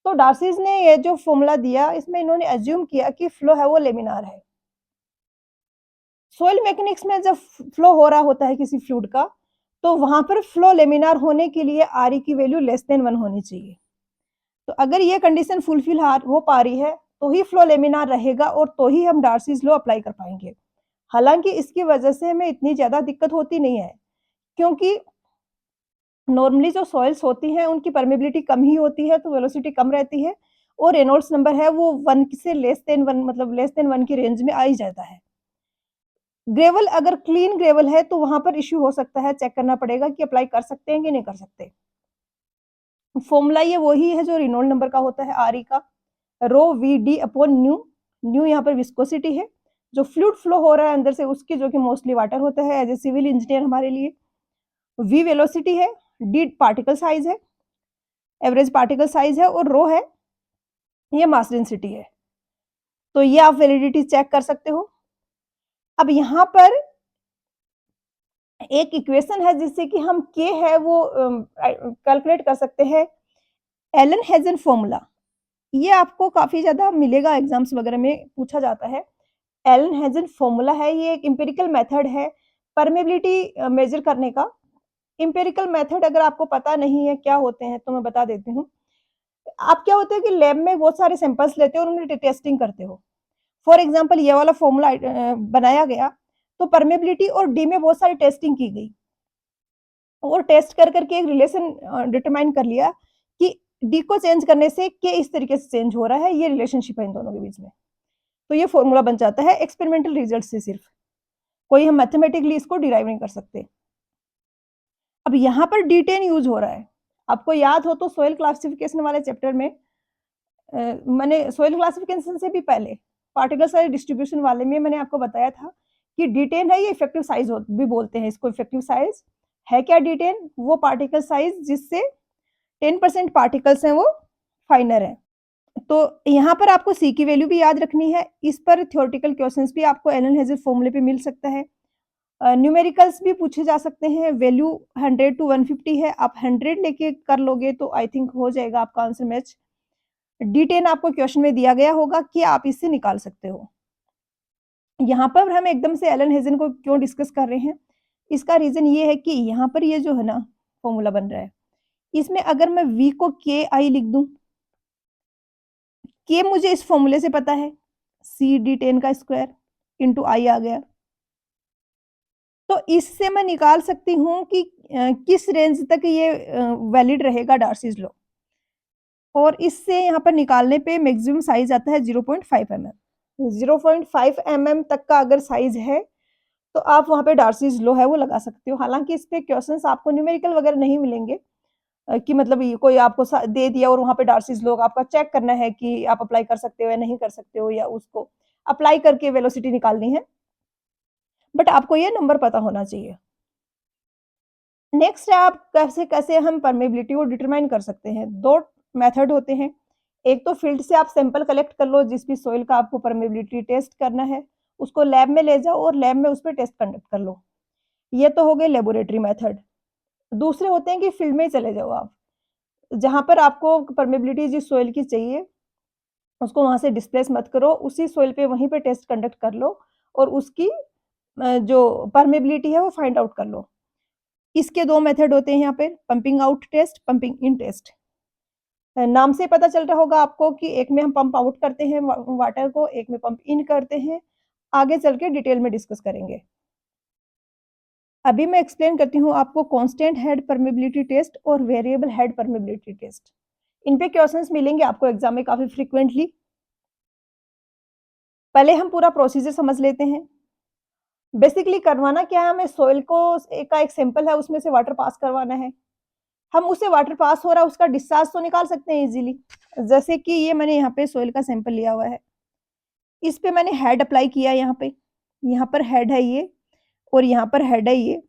तो डार्सीज ने ये जो फ़ॉर्मूला दिया, इसमें इन्होंने अज़्यूम किया कि फ्लो है वो लेमिनार है। सॉइल मैकेनिक्स में जब फ्लो हो रहा होता है किसी फ्लूइड का, तो वहाँ पर फ्लो लेमिनार होने के लिए आरई की वैल्यू लेस देन 1 होनी चाहिए। तो अगर ये कंडीशन फुलफिल हो पा रही है, तो ही फ्लो लेमिनार रहेगा और तो ही हम डार्सीज लॉ अप्लाई कर पाएँगे। हालाँकि इसकी वजह से हमें इतनी ज़्यादा दिक्कत होती नहीं है, क्योंकि नॉर्मली जो सॉइल्स होती हैं, उनकी परमेबिलिटी कम ही होती है, तो वेलोसिटी कम रहती है और रेनॉल्ड्स नंबर है वो 1 से लेस देन 1 मतलब लेस देन 1 की रेंज में आ ही जाता है। ग्रेवल अगर क्लीन ग्रेवल है, तो वहाँ पर इश्यू हो सकता है, चेक करना पड़ेगा कि अप्लाई कर सकते हैं कि नहीं कर सकते। फ़ॉर्मूला ये वही है जो रेनॉल्ड नंबर का होता है आरई का, rho V D upon nu, nu यहाँ पर विस्कोसिटी है, जो फ्लूइड फ्लो हो रहा है अंदर से उसकी जो कि मोस्टली वाटर होता है एज़ ए सिविल इंजीनियर हमारे लिए। वी वेलोसिटी है, डी पार्टिकल साइज़ है, एवरेज पार्टिकल साइज़ है और रो है, ये मास डेंसिटी है। तो ये आप वैलिडिटी चेक कर सकते हो। अब यहाँ पर एक इक्वेशन है जिससे कि हम के है वो कैलकुलेट कर सकते हैं, एलन हेज़न फ़ॉर्मूला। ये आपको काफ़ी ज़्यादा मिलेगा एग्ज़ाम्स वगैरह में पूछा जाता है। एलन हेज़न फ़ॉर्मूला है, ये एक एम्पिरिकल मेथड है परमेबिलिटी मेज़र करने का। एम्पिरिकल मेथड अगर आपको पता नहीं है क्या होते हैं, तो मैं बता देती हूँ। आप क्या होता है कि लैब में बहुत सारे सैंपल्स लेते हो और उनमें टेस्टिंग करते हो। फॉर एग्ज़ाम्पल ये वाला फ़ॉर्मूला बनाया गया, तो परमेबिलिटी और डी में बहुत सारी टेस्टिंग की गई और टेस्ट कर के एक रिलेशन डिटरमाइन कर लिया कि डी को चेंज करने से के इस तरीके से चेंज हो रहा है, ये रिलेशनशिप है इन दोनों के बीच में। तो ये फ़ॉर्मूला बन जाता है एक्सपेरिमेंटल रिजल्ट से सिर्फ, कोई हम मैथमेटिकली इसको डिराइव नहीं कर सकते। अब यहाँ पर D10 यूज़ हो रहा है। आपको याद हो तो सॉइल क्लासिफिकेशन वाले चैप्टर में मैंने सॉइल क्लासिफिकेशन से भी पहले पार्टिकल साइज़ डिस्ट्रीब्यूशन वाले में मैंने आपको बताया था कि D10 है, ये इफेक्टिव साइज़ भी बोलते हैं इसको। इफेक्टिव साइज़ है क्या D10? वो पार्टिकल साइज़ जिससे 10% पार्टिकल्स हैं वो फाइनर हैं। तो यहाँ पर आपको C की वैल्यू भी याद रखनी है। इस पर थ्योरेटिकल क्वेश्चंस भी आपको एलन हेज़र फॉर्मूले पे मिल सकता है। न्यूमेरिकल्स भी पूछे जा सकते हैं, वैल्यू 100 टू 150 है, आप 100 लेके कर लोगे तो आई थिंक हो जाएगा आपका आंसर मैच। D10 आपको क्वेश्चन में दिया गया होगा कि आप इससे निकाल सकते हो। यहाँ पर हम एकदम से एलन हेज़न को क्यों डिस्कस कर रहे हैं? इसका रीज़न ये है कि यहाँ पर ये जो है ना फॉर्मूला बन रहा है, इसमें अगर मैं V को KI लिख दूँ, K मुझे इस फॉर्मूले से पता है, C D10 का स्क्वायर इंटू I आ गया। तो इससे मैं निकाल सकती हूँ कि किस रेंज तक ये वैलिड रहेगा डार्सीज़ लॉ और इससे यहाँ पर निकालने पे मैक्सिमम साइज़ आता है 0.5 एमएम। 0.5 एमएम तक का अगर साइज़ है, तो आप वहाँ पे डार्सीज़ लॉ है वो लगा सकते हो। हालाँकि इस पे क्वेश्चन्स आपको न्यूमेरिकल वगैरह नहीं मिलेंगे कि मतलब ये कोई आपको सा दे दिया और वहाँ पे डार्सीज़ लॉ आपका चेक करना है कि आप अप्लाई कर सकते हो या नहीं कर सकते हो या उसको अप्लाई करके वेलोसिटी निकालनी है। बट आपको ये नंबर पता होना चाहिए। नेक्स्ट है आप कैसे-कैसे हम परमेबिलिटी को डिटरमाइन कर सकते हैं। 2 मेथड होते हैं। एक तो फील्ड से आप सैंपल कलेक्ट कर लो जिस भी सॉइल का आपको परमेबिलिटी टेस्ट करना है, उसको लैब में ले जाओ और लैब में उस पे टेस्ट कंडक्ट कर लो। ये तो हो गए लैबोरेटरी मेथड। दूसरे होते हैं कि फील्ड में ही चले जाओ आप। जहाँ पर आपको परमेबिलिटी जिस सॉइल की चाहिए, उसको वहाँ से डिस्प्लेस मत करो, उसी सॉइल पे वहीं पे टेस्ट कंडक्ट कर लो और उसकी जो परमेबिलिटी है वो फाइंड आउट कर लो। इसके 2 मेथड होते हैं यहाँ पे, pumping out test, pumping in test. नाम से पता चल रहा होगा आपको कि एक में हम पंप आउट करते हैं वाटर को, एक में पंप इन करते हैं। आगे चल के डिटेल में डिस्कस करेंगे। अभी मैं एक्सप्लेन करती हूँ आपको कांस्टेंट हेड परमेबिलिटी टेस्ट और वेरिएबल हेड परमेबिलिटी टेस्ट। इन पे क्वेश्चंस मिलेंगे आपको एग्जाम में काफ़ी फ्रीक्वेंटली। पहले हम पूरा प्रोसीजर समझ लेते हैं। बेसिकली करवाना क्या है, हमें सॉइल को एक सैंपल है उसमें से वाटर पास करवाना है। हम उससे वाटर पास हो रहा है उसका डिस्चार्ज तो निकाल सकते हैं इजीली। जैसे कि ये मैंने यहाँ पे सॉइल का सैंपल लिया हुआ है। इस पे मैंने हेड अप्लाई किया यहाँ पे। यहाँ पर हेड है ये और यहाँ पर हेड है ये।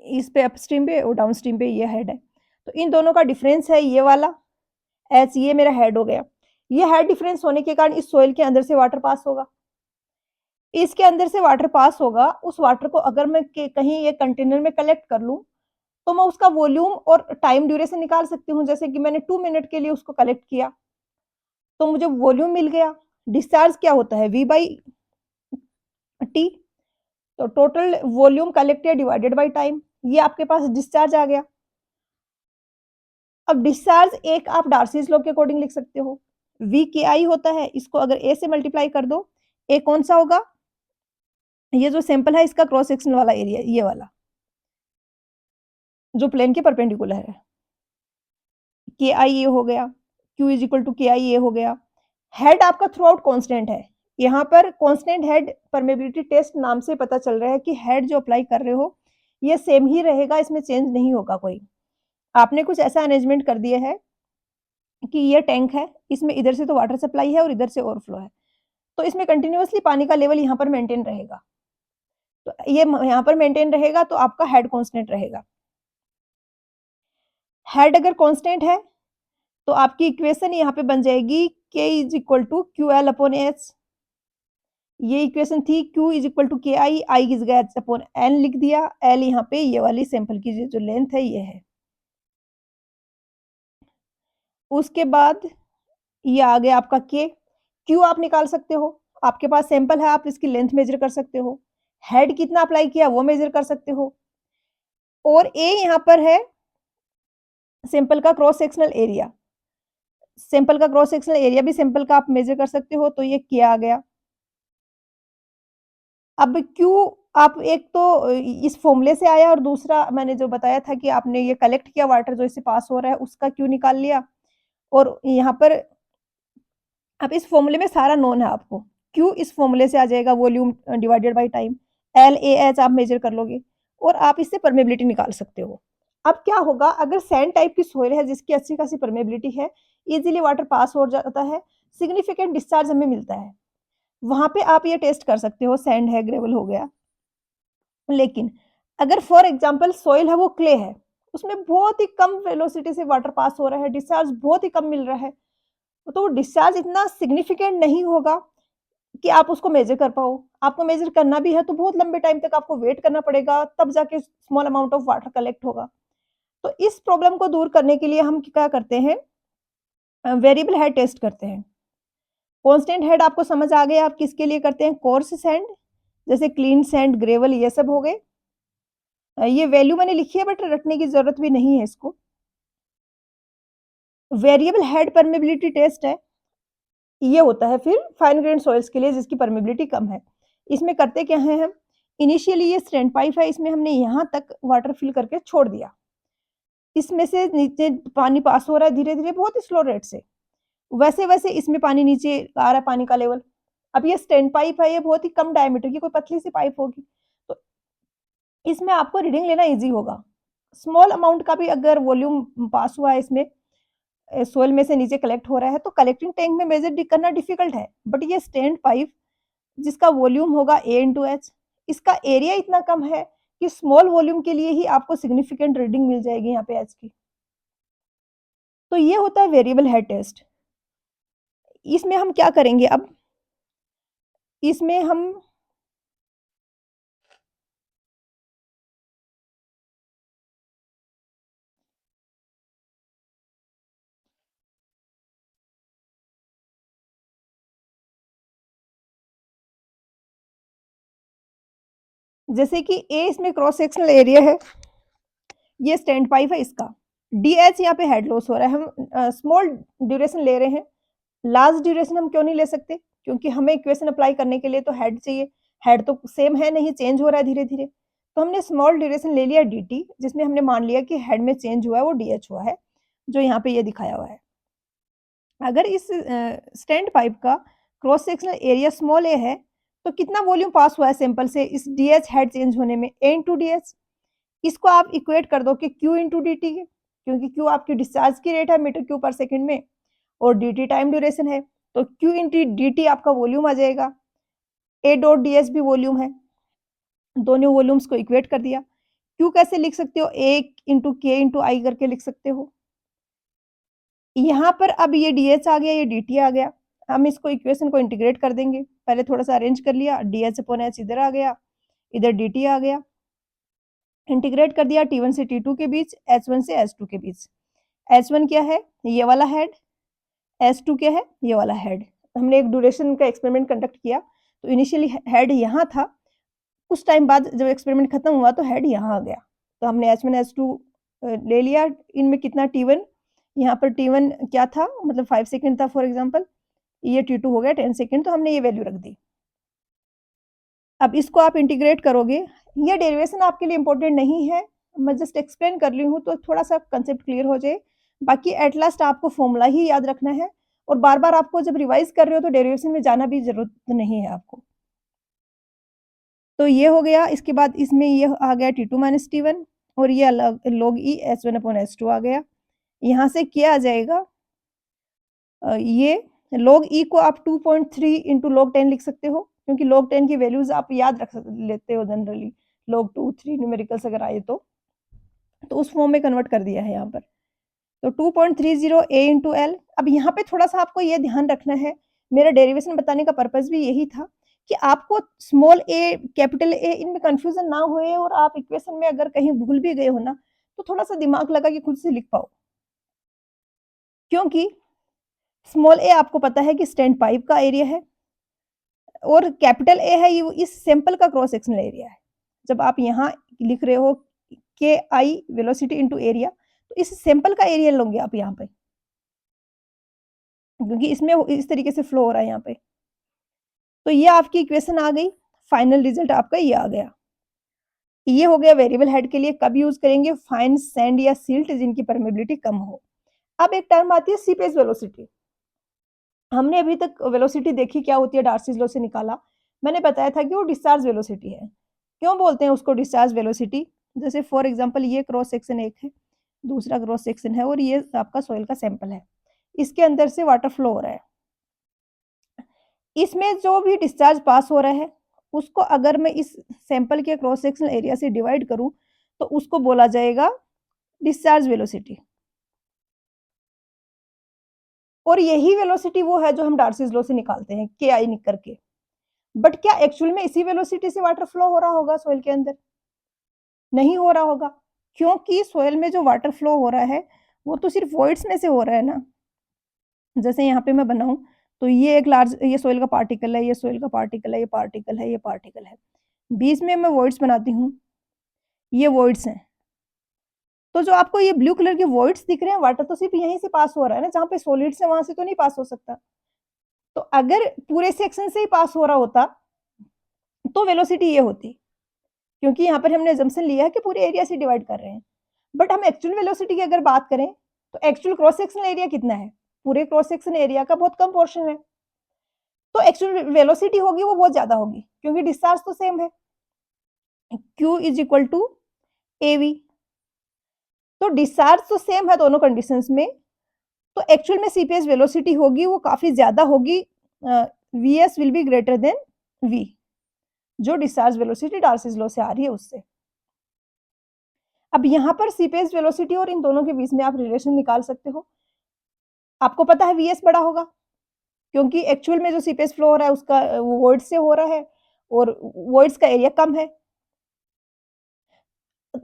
इस पे अपस्ट्रीम पे और डाउनस्ट्रीम पे ये हेड है। तो इन दोनों का डिफरेंस है ये वाला, एच ये मेरा हेड हो गया। ये हेड डिफरेंस होने के कारण इस सॉइल के अंदर से वाटर पास होगा। इसके अंदर से वाटर पास होगा, उस वाटर को अगर मैं कहीं ये कंटेनर में कलेक्ट कर लूँ, तो मैं उसका वॉल्यूम और टाइम ड्यूरेशन निकाल सकती हूँ। जैसे कि मैंने 2 मिनट के लिए उसको कलेक्ट किया, तो मुझे वॉल्यूम मिल गया। डिस्चार्ज क्या होता है? V बाई टी। तो total volume collected divided by time, ये आपके पास डिस्चार्ज आ गया। अब डिस्चार्ज एक आप डार्सीज लॉ के अकॉर्डिंग लिख सकते हो। V के आई होता है, इसको अगर A से मल्टीप्लाई कर दो, A कौन सा होगा? ये जो सैंपल है इसका क्रॉस सेक्शन वाला एरिया, ये वाला, जो प्लेन के परपेंडिकुलर है। के आई ये हो गया, Q is equal to K आई ये हो गया। हेड आपका थ्रू आउट कॉन्स्टेंट है। यहाँ पर कॉन्स्टेंट हेड परमेबिलिटी टेस्ट नाम से पता चल रहा है कि हेड जो अप्लाई कर रहे हो, ये सेम ही रहेगा, इसमें चेंज नहीं होगा कोई। आपने कुछ ऐसा अरेंजमेंट कर दिया है कि ये टैंक है, इसमें इधर से तो वाटर सप्लाई है और इधर से ओवरफ्लो है, तो इसमें कंटिन्यूअसली पानी का लेवल यहाँ पर मेंटेन रहेगा। तो ये यहाँ पर मेंटेन रहेगा तो आपका हेड कांस्टेंट रहेगा। हेड अगर कांस्टेंट है तो आपकी इक्वेशन यहाँ पे बन जाएगी K is equal to Q L upon H. ये इक्वेशन थी Q is equal to K I किस गया एच अपॉन एन लिख दिया। एल यहाँ पे ये वाली सैंपल की जो लेंथ है ये है। उसके बाद ये आ गया आपका K। Q आप निकाल सकते हो, आपके पास सैंपल है, आप इसकी लेंथ मेजर कर सकते हो। हेड कितना अप्लाई किया वो मेजर कर सकते हो। और A यहाँ पर है सैंपल का क्रॉस सेक्शनल एरिया। सैंपल का क्रॉस सेक्शनल एरिया भी सैंपल का आप मेजर कर सकते हो, तो ये क्या आ गया। अब क्यू आप एक तो इस फॉर्मूले से आया और दूसरा मैंने जो बताया था कि आपने ये कलेक्ट किया वाटर जो इससे पास हो रहा है उसका क्यू निकाल लिया। और यहाँ पर अब इस फॉर्मूले में सारा नोन है आपको। क्यू इस फॉर्मूले से आ जाएगा volume divided by time. L A H आप मेजर कर लोगे और आप इससे परमेबिलिटी निकाल सकते हो। अब क्या होगा अगर सैंड टाइप की सोइल है जिसकी अच्छी खासी परमेबिलिटी है, इजीली वाटर पास हो जाता है, सिग्निफिकेंट डिस्चार्ज हमें मिलता है, वहां पे आप ये टेस्ट कर सकते हो, सैंड है, ग्रेवल हो गया। लेकिन अगर फॉर एग्जांपल सॉइल है वो क्ले है, उसमें बहुत ही कम वेलोसिटी से वाटर पास हो रहा है, डिस्चार्ज बहुत ही कम मिल रहा है, तो वो डिस्चार्ज इतना सिग्निफिकेंट नहीं होगा कि आप उसको मेजर कर पाओ। आपको मेजर करना भी है तो बहुत लंबे टाइम तक आपको वेट करना पड़ेगा, तब जाके small amount of water collect होगा। तो इस प्रॉब्लम को दूर करने के लिए हम क्या करते हैं, वेरिएबल हेड टेस्ट करते हैं। कांस्टेंट हेड आपको समझ आ गया, आप किसके लिए करते हैं, कोर्स सैंड, जैसे क्लीन सैंड, ग्रेवल, ये सब हो गए। ये वैल्यू मैंने लिखी है बट रटने की जरूरत भी नहीं है इसको। वेरिएबल हेड परमेबिलिटी टेस्ट है, ये होता है फिर फाइन ग्रेन सॉइल्स के लिए जिसकी परमेबिलिटी कम है। इसमें करते क्या है हम, इनिशियली ये स्टैंड पाइप है, इसमें हमने यहाँ तक वाटर फिल करके छोड़ दिया, इसमें से नीचे पानी पास हो रहा है धीरे धीरे बहुत ही स्लो रेट से, वैसे वैसे इसमें पानी नीचे आ रहा है, पानी का लेवल। अब ये स्टैंड पाइप है, ये बहुत ही कम डायमीटर की कोई पतली सी पाइप होगी, तो इसमें आपको रीडिंग लेना इजी होगा। स्मॉल अमाउंट का भी अगर वॉल्यूम पास हुआ है इसमें, सोइल में से नीचे कलेक्ट हो रहा है, तो कलेक्टिंग टैंक में मेजर करना डिफिकल्ट है। बट ये स्टैंड पाइप जिसका वॉल्यूम होगा ए इंटू एच, इसका एरिया इतना कम है कि स्मॉल वॉल्यूम के लिए ही आपको सिग्निफिकेंट रीडिंग मिल जाएगी यहाँ पे एच की। तो ये होता है वेरिएबल हेड टेस्ट। इसमें हम क्या करेंगे अब, इसमें हम जैसे कि ए इसमें क्रॉस सेक्शनल एरिया है, ये स्टैंड पाइप है इसका, डी एच यहाँ पे हेड लॉस हो रहा है, हम स्मॉल ड्यूरेशन ले रहे हैं। लार्ज ड्यूरेशन हम क्यों नहीं ले सकते, क्योंकि हमें इक्वेशन अप्लाई करने के लिए तो हेड चाहिए, हेड तो सेम है नहीं, चेंज हो रहा है धीरे धीरे, तो हमने स्मॉल ड्यूरेशन ले लिया डी टी, जिसमें हमने मान लिया कि हेड में चेंज हुआ है वो डी एच हुआ है, जो यहाँ पे ये दिखाया हुआ है। अगर इस स्टैंड पाइप का क्रॉस सेक्शनल एरिया स्मॉल ए है, तो कितना वॉल्यूम पास हुआ है सैंपल से इस डी एच हेड चेंज होने में, ए इंटू डी एच। इसको आप इक्वेट कर दो कि क्यू इंटू डी टी, क्योंकि क्यू आपकी डिस्चार्ज की रेट है मीटर क्यूब पर सेकंड में और डी टी टाइम ड्यूरेशन है, तो क्यू इंटू डी टी आपका वॉल्यूम आ जाएगा। ए डॉट डी एस भी वॉल्यूम है, दोनों वॉल्यूम्स को इक्वेट कर दिया। क्यू कैसे लिख सकते हो, ए इंटू के इंटू आई करके लिख सकते हो। यहाँ पर अब ये डी एच आ गया, ये डी टी आ गया, हम इसको इक्वेशन को इंटीग्रेट कर देंगे। पहले थोड़ा सा अरेंज कर लिया, डी एच अपॉन एच इधर आ गया, इधर डी टी आ गया, इंटीग्रेट कर दिया T1 से T2 के बीच, H1 से H2 के बीच। H1 क्या है? ये वाला हेड। H2 क्या है? ये वाला हेड। हमने एक ड्यूरेशन का एक्सपेरिमेंट कंडक्ट किया, तो इनिशियली हेड यहाँ था, कुछ टाइम बाद जब एक्सपेरिमेंट खत्म हुआ तो हेड यहाँ आ गया। तो हमने H1 H2 ले लिया। इनमें कितना T1, यहाँ पर T1 क्या था, मतलब 5 सेकंड था फॉर एग्जांपल, ये T2 हो गया 10 सेकंड, तो हमने ये वैल्यू रख दी। अब इसको आप इंटीग्रेट करोगे, ये डेरिवेशन आपके लिए इंपॉर्टेंट नहीं है, मैं जस्ट एक्सप्लेन कर रही हूँ तो थोड़ा सा कंसेप्ट क्लियर हो जाए। बाकी एट लास्ट आपको फॉर्मूला ही याद रखना है, और बार बार आपको जब रिवाइज कर रहे हो तो डेरिवेशन में जाना भी जरूरत नहीं है आपको। तो ये हो गया। इसके बाद इसमें ये आ गया T2 माइनस T1, और ये अलग log E H1 upon H2 आ गया। यहाँ से क्या आ जाएगा, ये log E को आप 2.3 इंटू log 10 लिख सकते हो, क्योंकि log 10 की वैल्यूज आप याद रख लेते हो जनरली, log 2 3 न्यूमेरिकल्स अगर आए तो उस फॉर्म में कन्वर्ट कर दिया है यहाँ पर। तो 2.30 a इंटू एल। अब यहाँ पे थोड़ा सा आपको ये ध्यान रखना है, मेरा डेरिवेशन बताने का पर्पज भी यही था कि आपको स्मॉल ए कैपिटल ए इनमें कंफ्यूजन ना होए, और आप इक्वेशन में अगर कहीं भूल भी गए हो ना, तो थोड़ा सा दिमाग लगा कि खुद से लिख पाओ, क्योंकि स्मॉल ए आपको पता है कि स्टैंड पाइप का एरिया है, और कैपिटल ए है ये इस सैंपल का क्रॉस सेक्शनल एरिया है। जब आप यहाँ लिख रहे हो के आई वेलोसिटी इंटू एरिया, तो इस सैंपल का एरिया लोगे आप यहाँ पे, क्योंकि इसमें इस तरीके से फ्लो हो रहा है यहाँ पे। तो ये आपकी इक्वेशन आ गई, फाइनल रिजल्ट आपका ये आ गया। ये हो गया वेरिएबल हेड के लिए। कब यूज करेंगे? फाइन सैंड या सिल्ट जिनकी परमेबिलिटी कम हो। अब एक टर्म आती है सीपेज वेलोसिटी। हमने अभी तक वेलोसिटी देखी क्या होती है, डार्सीज लॉ से निकाला। मैंने बताया था कि वो डिस्चार्ज वेलोसिटी है। क्यों बोलते हैं उसको डिस्चार्ज वेलोसिटी? जैसे फॉर एग्जांपल ये क्रॉस सेक्शन एक है, दूसरा क्रॉस सेक्शन है, और ये आपका सॉइल का सैंपल है, इसके अंदर से वाटर फ्लो हो रहा है। इसमें जो भी डिस्चार्ज पास हो रहा है उसको अगर मैं इस सैंपल के क्रॉस सेक्शनल एरिया से डिवाइड करूं तो उसको बोला जाएगा डिस्चार्ज वेलोसिटी। और यही वेलोसिटी वो है जो हम डार्सीज लॉ से निकालते हैं के आई निक करके। बट क्या एक्चुअल में इसी वेलोसिटी से वाटर फ्लो हो रहा होगा सॉइल के अंदर? नहीं हो रहा होगा, क्योंकि सॉइल में जो वाटर फ्लो हो रहा है वो तो सिर्फ वॉइड्स में से हो रहा है ना। जैसे यहाँ पे मैं बनाऊं तो ये एक लार्ज, ये सॉइल का पार्टिकल है, ये सॉइल का पार्टिकल है, ये पार्टिकल है, ये पार्टिकल है, बीच में मैं वॉइड्स बनाती हूँ, ये वॉइड्स हैं। तो जो आपको ये ब्लू कलर के वॉइड्स दिख रहे हैं, वाटर तो सिर्फ यहीं से पास हो रहा है ना, जहाँ पे सॉलिड्स है वहां से तो नहीं पास हो सकता। तो अगर पूरे सेक्शन से ही पास हो रहा होता तो वेलोसिटी ये होती, क्योंकि यहाँ पर हमने अजम्पशन लिया है कि पूरे एरिया से डिवाइड कर रहे हैं। बट हम एक्चुअल वेलोसिटी की अगर बात करें तो एक्चुअल क्रॉस सेक्शनल एरिया कितना है? पूरे क्रॉस सेक्शन एरिया का बहुत कम पोर्शन है, तो एक्चुअल वेलोसिटी होगी वो बहुत ज्यादा होगी, क्योंकि डिस्चार्ज तो सेम है, Q is equal to AV। तो डिस्चार्ज तो सेम है दोनों कंडीशंस में, तो एक्चुअल में सीपीएस वेलोसिटी होगी वो काफी ज्यादा होगी, VS will be greater than V, जो डिस्चार्ज वेलोसिटी डार्सीज लॉ से आ रही है उससे। अब यहाँ पर सीपीएस वेलोसिटी और इन दोनों के बीच में आप रिलेशन निकाल सकते हो। आपको पता है VS बड़ा होगा, क्योंकि एक्चुअल में जो सीपेज फ्लो हो रहा है उसका वॉइड से हो रहा है, और वॉइड्स का एरिया कम है।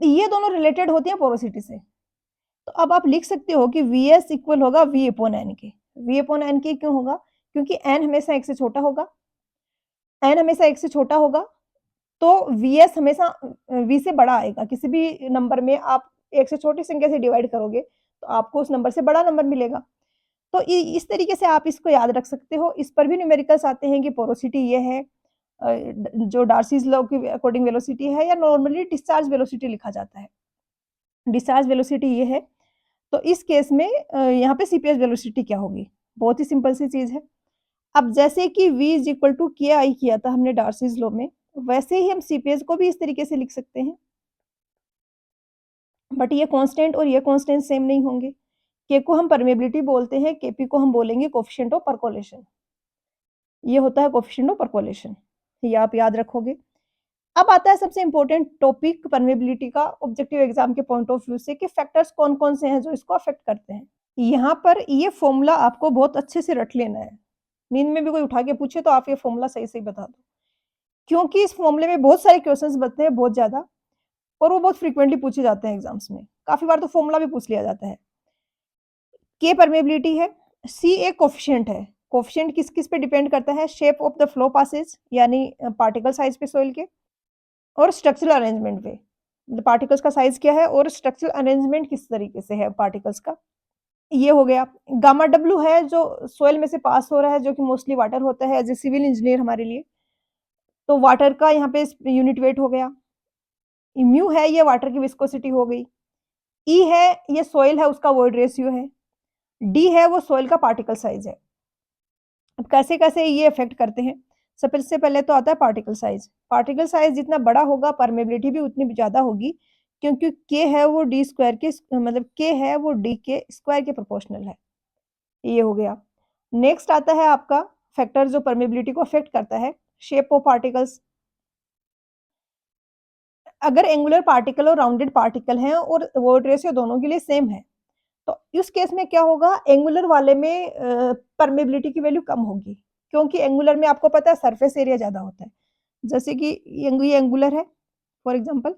ये दोनों रिलेटेड होती हैं पोरोसिटी से। तो अब आप लिख सकते हो कि VS इक्वल होगा V अपॉन एन के। V अपॉन एन के क्यों होगा? क्योंकि n हमेशा 1 से छोटा होगा, n हमेशा 1 से छोटा होगा, तो VS हमेशा V से बड़ा आएगा। किसी भी नंबर में आप 1 से छोटी संख्या से डिवाइड करोगे तो आपको उस नंबर से बड़ा नंबर मिलेगा। तो इस तरीके से आप इसको याद रख सकते हो। इस पर भी न्यूमेरिकल्स आते हैं कि पोरोसिटी ये है, जो डार्सीज लॉ के अकॉर्डिंग वेलोसिटी है, या नॉर्मली डिस्चार्ज वेलोसिटी लिखा जाता है। डिस्चार्ज वेलोसिटी ये है, तो इस केस में यहाँ पे सीपीएस वेलोसिटी क्या होगी? बहुत ही सिंपल सी चीज है। अब जैसे कि V is equal to K आई किया था हमने डार्सीज लॉ में, वैसे ही हम सीपीएस को भी इस तरीके से लिख सकते हैं। बट ये कांस्टेंट और ये कांस्टेंट सेम नहीं होंगे। के को हम परमेबिलिटी बोलते हैं, केपी को हम बोलेंगे कोफिशिएंट ऑफ परकोलेशन। ये होता है कोफिशिएंट ऑफ परकोलेशन, ये आप याद रखोगे। अब आता है सबसे इंपॉर्टेंट टॉपिक परमेबिलिटी का ऑब्जेक्टिव एग्जाम के पॉइंट ऑफ व्यू से, कि फैक्टर्स कौन कौन से हैं जो इसको अफेक्ट करते हैं। यहाँ पर ये फॉर्मूला आपको बहुत अच्छे से रट लेना है, नींद में भी कोई उठा के पूछे तो आप ये फॉर्मूला सही सही बता दो, क्योंकि इस फॉर्मूले में बहुत सारे क्वेश्चंस बनते हैं, बहुत ज्यादा। और वो बहुत फ्रीक्वेंटली पूछे जाते हैं एग्ज़ाम्स में। काफ़ी बार तो फ़ॉर्मूला भी पूछ लिया जाता है। के परमेबिलिटी है, सी एक कोएफ़िशिएंट है। कोएफ़िशिएंट किस-किस पे डिपेंड करता है? Shape of the flow passage यानी पार्टिकल साइज़ पे सॉइल के और स्ट्रक्चरल अरेंजमेंट पे। मतलब पार्टिकल्स का साइज़ क्या है और स्ट्रक्चरल अरेंजमेंट किस तरीके से है पार्टिकल्स का। ये हो गया। गामा डब्ल्यू है जो सॉइल में से पास हो रहा है, जो कि मोस्टली वाटर होता है एज़ अ सिविल इंजीनियर हमारे लिए। तो वाटर का यहाँ पे यूनिट वेट हो गया। म्यू है ये वाटर की विस्कोसिटी हो गई। ई है ये सॉइल है उसका वॉइड रेशियो है। डी है वो सॉइल का पार्टिकल साइज़ है। अब कैसे-कैसे ये इफ़ेक्ट करते हैं? सबसे पहले तो आता है पार्टिकल साइज़। पार्टिकल साइज़ जितना बड़ा होगा परमेबिलिटी भी उतनी ज़्यादा होगी क्योंकि के है वो डी स्क्वायर के मतलब के है वो डी के स्क्वायर के प्रोपोर्शनल है। ये हो गया। नेक्स्ट आता है आपका फैक्टर जो परमेबिलिटी को अफ़ेक्ट करता है, शेप ऑफ पार्टिकल्स। अगर एंगुलर पार्टिकल और राउंडेड पार्टिकल हैं और वॉइड रेशियो दोनों के लिए सेम है, तो इस केस में क्या होगा एंगुलर वाले में परमेबिलिटी की वैल्यू कम होगी, क्योंकि एंगुलर में आपको पता है सरफेस एरिया ज़्यादा होता है। जैसे कि ये एंगुलर है फॉर एग्ज़ाम्पल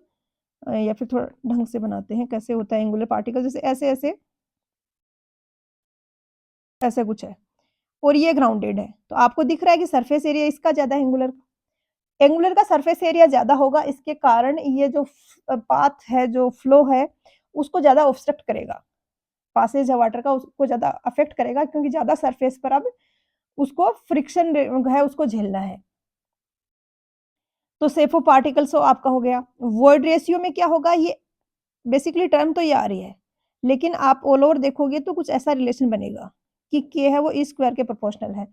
या फिर थोड़ा ढंग से बनाते हैं, कैसे होता है एंगुलर पार्टिकल जैसे ऐसे-ऐसे, ऐसे कुछ है और ये ग्राउंडेड है। तो आपको दिख रहा है कि सरफेस एरिया इसका ज़्यादा है एंगुलर का। एंगुलर का सरफेस एरिया ज़्यादा होगा, इसके कारण ये जो पाथ है, जो फ्लो है, उसको ज़्यादा ऑब्स्ट्रक्ट करेगा। पासेज है वाटर का उसको ज़्यादा अफ़ेक्ट करेगा क्योंकि ज़्यादा सरफेस पर अब उसको फ्रिक्शन है उसको झेलना है। तो शेप ऑफ पार्टिकल्स तो आपका हो गया। वॉइड रेशियो में क्या होगा ये बेसिकली टर्म तो ये आ रही है, लेकिन आप ऑल ओवर देखोगे तो कुछ ऐसा रिलेशन बनेगा कि के है वो ई स्क्वायर के प्रोपोर्शनल है।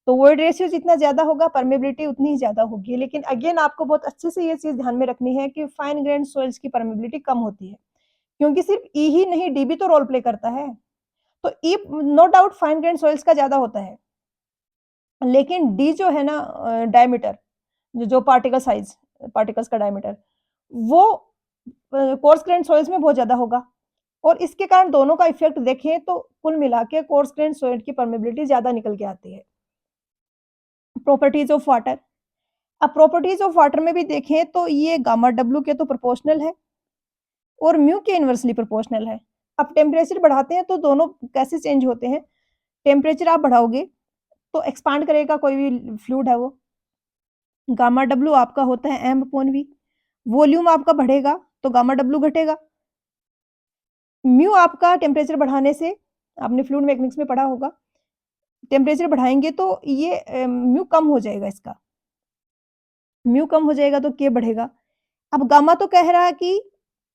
तो वॉइड रेशियो जितना ज़्यादा होगा परमेबिलिटी उतनी ही ज़्यादा होगी। लेकिन अगेन आपको बहुत अच्छे से ये चीज़ ध्यान में रखनी है कि फाइन ग्रेन्ड सॉइल्स की परमेबिलिटी कम होती है, क्योंकि सिर्फ ई ही नहीं डी भी तो रोल प्ले करता है। तो ई no doubt fine grained soils का ज़्यादा होता है। लेकिन डी जो है ना डायमीटर जो पार्टिकल साइज़ पार्टिकल्स का डायमीटर वो कोर्स ग्रेन्ड सॉइल्स में बहुत ज़्यादा होगा और इसके कारण दोनों का इफ़ेक्ट देखें तो कुल मिला के कोर्स ग्रेन्ड सॉइल की परमेबिलिटी ज़्यादा निकल के आती है। प्रॉपर्टीज़ ऑफ वाटर अब प्रॉपर्टीज़ ऑफ वाटर में भी देखें तो ये गामा डब्ल्यू के तो प्रोपोर्शनल है और म्यू के इनवर्सली प्रोपोर्शनल है। अब टेम्परेचर बढ़ाते हैं तो दोनों कैसे चेंज होते हैं? टेम्परेचर आप बढ़ाओगे तो एक्सपांड करेगा कोई भी फ्लूइड है वो। गामा डब्ल्यू आपका होता है एम अपॉन वी। वॉल्यूम आपका बढ़ेगा तो गामा डब्ल्यू घटेगा। म्यू आपका टेम्परेचर बढ़ाने से आपने फ्लूइड मैकेनिक्स में पढ़ा होगा, टेम्परेचर बढ़ाएँगे तो ये म्यू कम हो जाएगा इसका। म्यू कम हो जाएगा तो के बढ़ेगा। अब गामा तो कह रहा है कि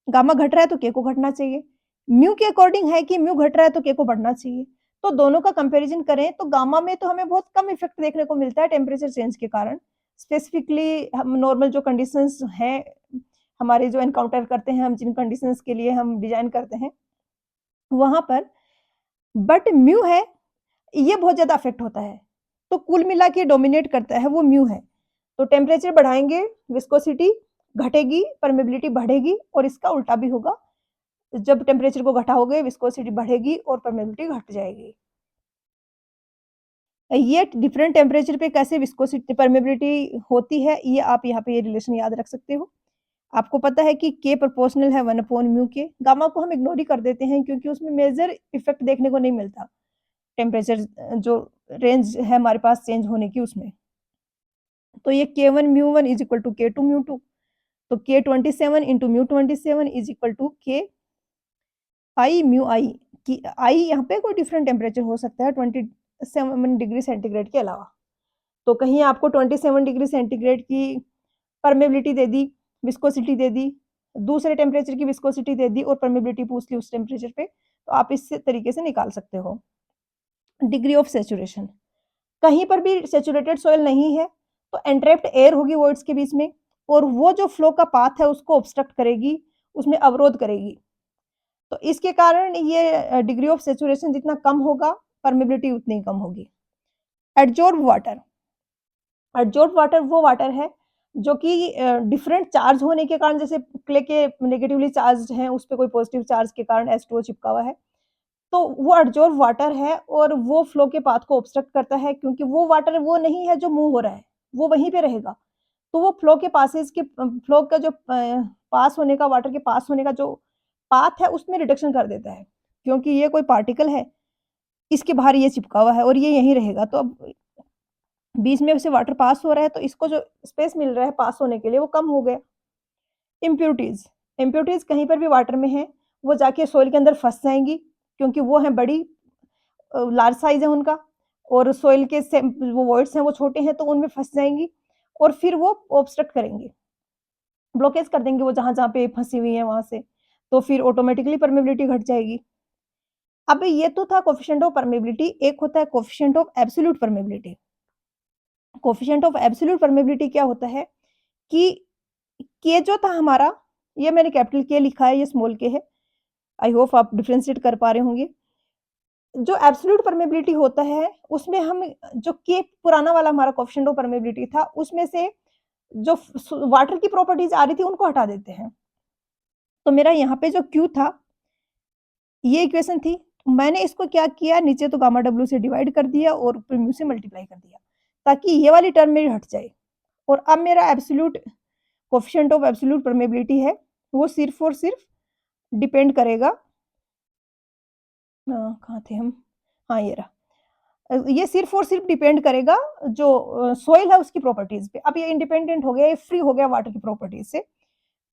गामा घट रहा है तो के को घटना चाहिए। म्यू के अकॉर्डिंग है कि म्यू घट रहा है तो के को बढ़ना चाहिए। तो दोनों का कंपैरिज़न करें तो गामा में तो हमें बहुत कम इफ़ेक्ट देखने को मिलता है टेम्परेचर चेंज के कारण। स्पेसिफिकली हम नॉर्मल जो कंडीशंस हैं, हमारे जो एनकाउंटर करते हैं, हम जिन कंडीशंस के लिए हम डिज़ाइन करते हैं, वहाँ पर बट म्यू है, ये बहुत ज़्यादा अफ़ेक्ट होता है। तो कुल मिला के डोमिनेट करता है वो म्यू है। तो टेम्परेचर बढ़ाएँगे, विस्कोसिटी घटेगी, परमेबिलिटी बढ़ेगी और इसका उल्टा भी होगा। जब टेम्परेचर को घटाओगे, विस्कोसिटी बढ़ेगी और परमेबिलिटी घट जाएगी। ये डिफरेंट टेम्परेचर पे कैसे विस्कोसिटी परमेबिलिटी होती है, ये आप यहाँ पे ये रिलेशन याद रख सकते हो। आपको पता है कि के प्रोपोर्शनल है 1 अपॉन म्यू के। गामा को हम इग्नोर ही कर देते हैं क्योंकि उसमें मेजर इफ़ेक्ट देखने को नहीं मिलता। टेम्परेचर जो रेंज है हमारे पास चेंज होने की उसमें। तो ये K1 mu is equal to K2 म्यू2। तो K27 इंटू म्यू27 is equal to K I mu I कि आई यहाँ पे कोई डिफरेंट टेम्परेचर हो सकता है 27 डिग्री सेंटीग्रेड के अलावा। तो कहीं आपको 27 डिग्री सेंटीग्रेड की परमेबिलिटी दे दी, विस्कोसिटी दे दी, दूसरे टेम्परेचर की विस्कोसिटी दे दी और परमेबिलिटी पूछ ली उस टेम्परेचर पे, तो आप इस तरीके से निकाल सकते हो। डिग्री ऑफ सैचुरेशन, कहीं पर भी सैचुरेटेड सॉइल नहीं है, तो एन्ट्रैप्ड एयर होगी वॉइड्स के बीच में और वो जो फ्लो का पाथ है उसको ऑब्स्ट्रक्ट करेगी, उसमें अवरोध करेगी। तो इसके कारण ये डिग्री ऑफ सैचुरेशन जितना कम होगा, परमेबिलिटी उतनी ही कम होगी। एडज़ॉर्ब वाटर, एडज़ॉर्ब वाटर वो वाटर है जो कि डिफरेंट चार्ज होने के कारण जैसे क्ले के नेगेटिवली चार्ज्ड हैं, उस पे कोई पॉजिटिव चार्ज के कारण H2O चिपका हुआ है, तो वो एडज़ॉर्ब वाटर है और वो फ्लो के पाथ को ऑब्स्ट्रक्ट करता है क्योंकि वो वाटर वो नहीं है जो मूव हो रहा है, वो वहीं पे रहेगा। तो वो फ्लो के पासेज के फ्लो का जो पास होने का, वाटर के पास होने का जो पाथ है उसमें रिडक्शन कर देता है, क्योंकि ये कोई पार्टिकल है, इसके बाहर ये चिपका हुआ है और ये यहीं रहेगा, तो अब बीच में से वाटर पास हो रहा है तो इसको जो स्पेस मिल रहा है पास होने के लिए वो कम हो गया। इम्प्यूरिटीज़, इम्प्यूरिटीज़ कहीं पर भी वाटर में है, वो जाके सॉइल के अंदर फँस जाएँगी, क्योंकि वो हैं बड़ी लार्ज साइज़ है उनका, और सॉइल के से वो वॉइड्स हैं वो छोटे हैं, तो उनमें फँस जाएँगी और फिर वो ऑब्स्ट्रक्ट करेंगी, ब्लॉकेज कर देंगे वो जहाँ-जहाँ पे फँसी हुई हैं वहाँ से, तो फिर ऑटोमैटिकली परमेबिलिटी घट जाएगी। अब ये तो था कोएफ़िशिएंट ऑफ परमेबिलिटी, एक होता है coefficient of absolute permeability. Coefficient of absolute permeability क्या होता है कि के जो था हमारा, ये मैंने कैपिटल के लिखा है, ये स्मॉल के है। आई होप आप डिफरेंशिएट कर पा रहे होंगे। जो एब्सोल्यूट परमेबिलिटी होता है, उसमें हम जो के पुराना वाला हमारा कोएफ़िशिएंट ऑफ परमेबिलिटी था, उसमें से जो वाटर की प्रॉपर्टीज़ आ रही थी, उनको हटा देते हैं। तो मेरा यहाँ पे जो क्यू था, ये इक्वेशन थी, मैंने इसको क्या किया, नीचे तो गामा डब्ल्यू से डिवाइड कर दिया और ऊपर म्यू से मल्टीप्लाई कर दिया, ताकि ये वाली टर्म मेरी हट जाए। और अब मेरा absolute coefficient of absolute permeability है, वो सिर्फ़ और सिर्फ़ डिपेंड करेगा कहाँ थे हम? हाँ, ये रहा। ये सिर्फ़ और सिर्फ़ डिपेंड करेगा जो सॉइल है उसकी प्रॉपर्टीज़ पे। अब ये इंडिपेंडेंट हो गया, ये फ्री हो गया वाटर की प्रॉपर्टीज़ से।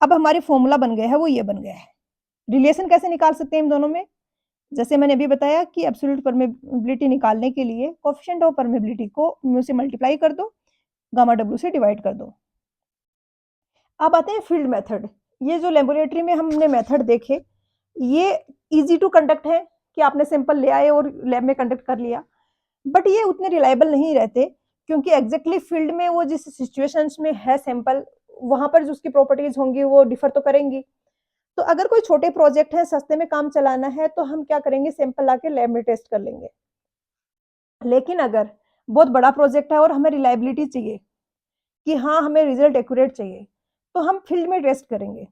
अब हमारे फ़ॉर्मूला बन गया है, वो ये बन गया है। रिलेशन कैसे निकाल सकते हैं इन दोनों में? जैसे मैंने अभी बताया कि एब्सोल्यूट परमेबिलिटी निकालने के लिए कोएफ़िशिएंट ऑफ परमेबिलिटी को म्यू से मल्टीप्लाई कर दो, गामा डब्ल्यू से डिवाइड कर दो। अब आते हैं फील्ड मेथड। ये जो लैबोरेटरी में हमने मेथड देखे, ये ईज़ी टू कंडक्ट है कि आपने सैंपल ले आए और लैब में कंडक्ट कर लिया। बट ये उतने रिलायबल नहीं रहते, क्योंकि एग्ज़ैक्टली फील्ड में वो जिस सिचुएशंस में है सैंपल, वहाँ पर जो उसकी प्रॉपर्टीज़ होंगी वो डिफ़र तो करेंगी। तो अगर कोई छोटे प्रोजेक्ट है, सस्ते में काम चलाना है, तो हम क्या करेंगे, सैंपल लाके लैब में टेस्ट कर लेंगे। लेकिन अगर बहुत बड़ा प्रोजेक्ट है और हमें रिलायबिलिटी चाहिए कि हाँ, हमें रिज़ल्ट एक्यूरेट चाहिए, तो हम फील्ड में टेस्ट करेंगे।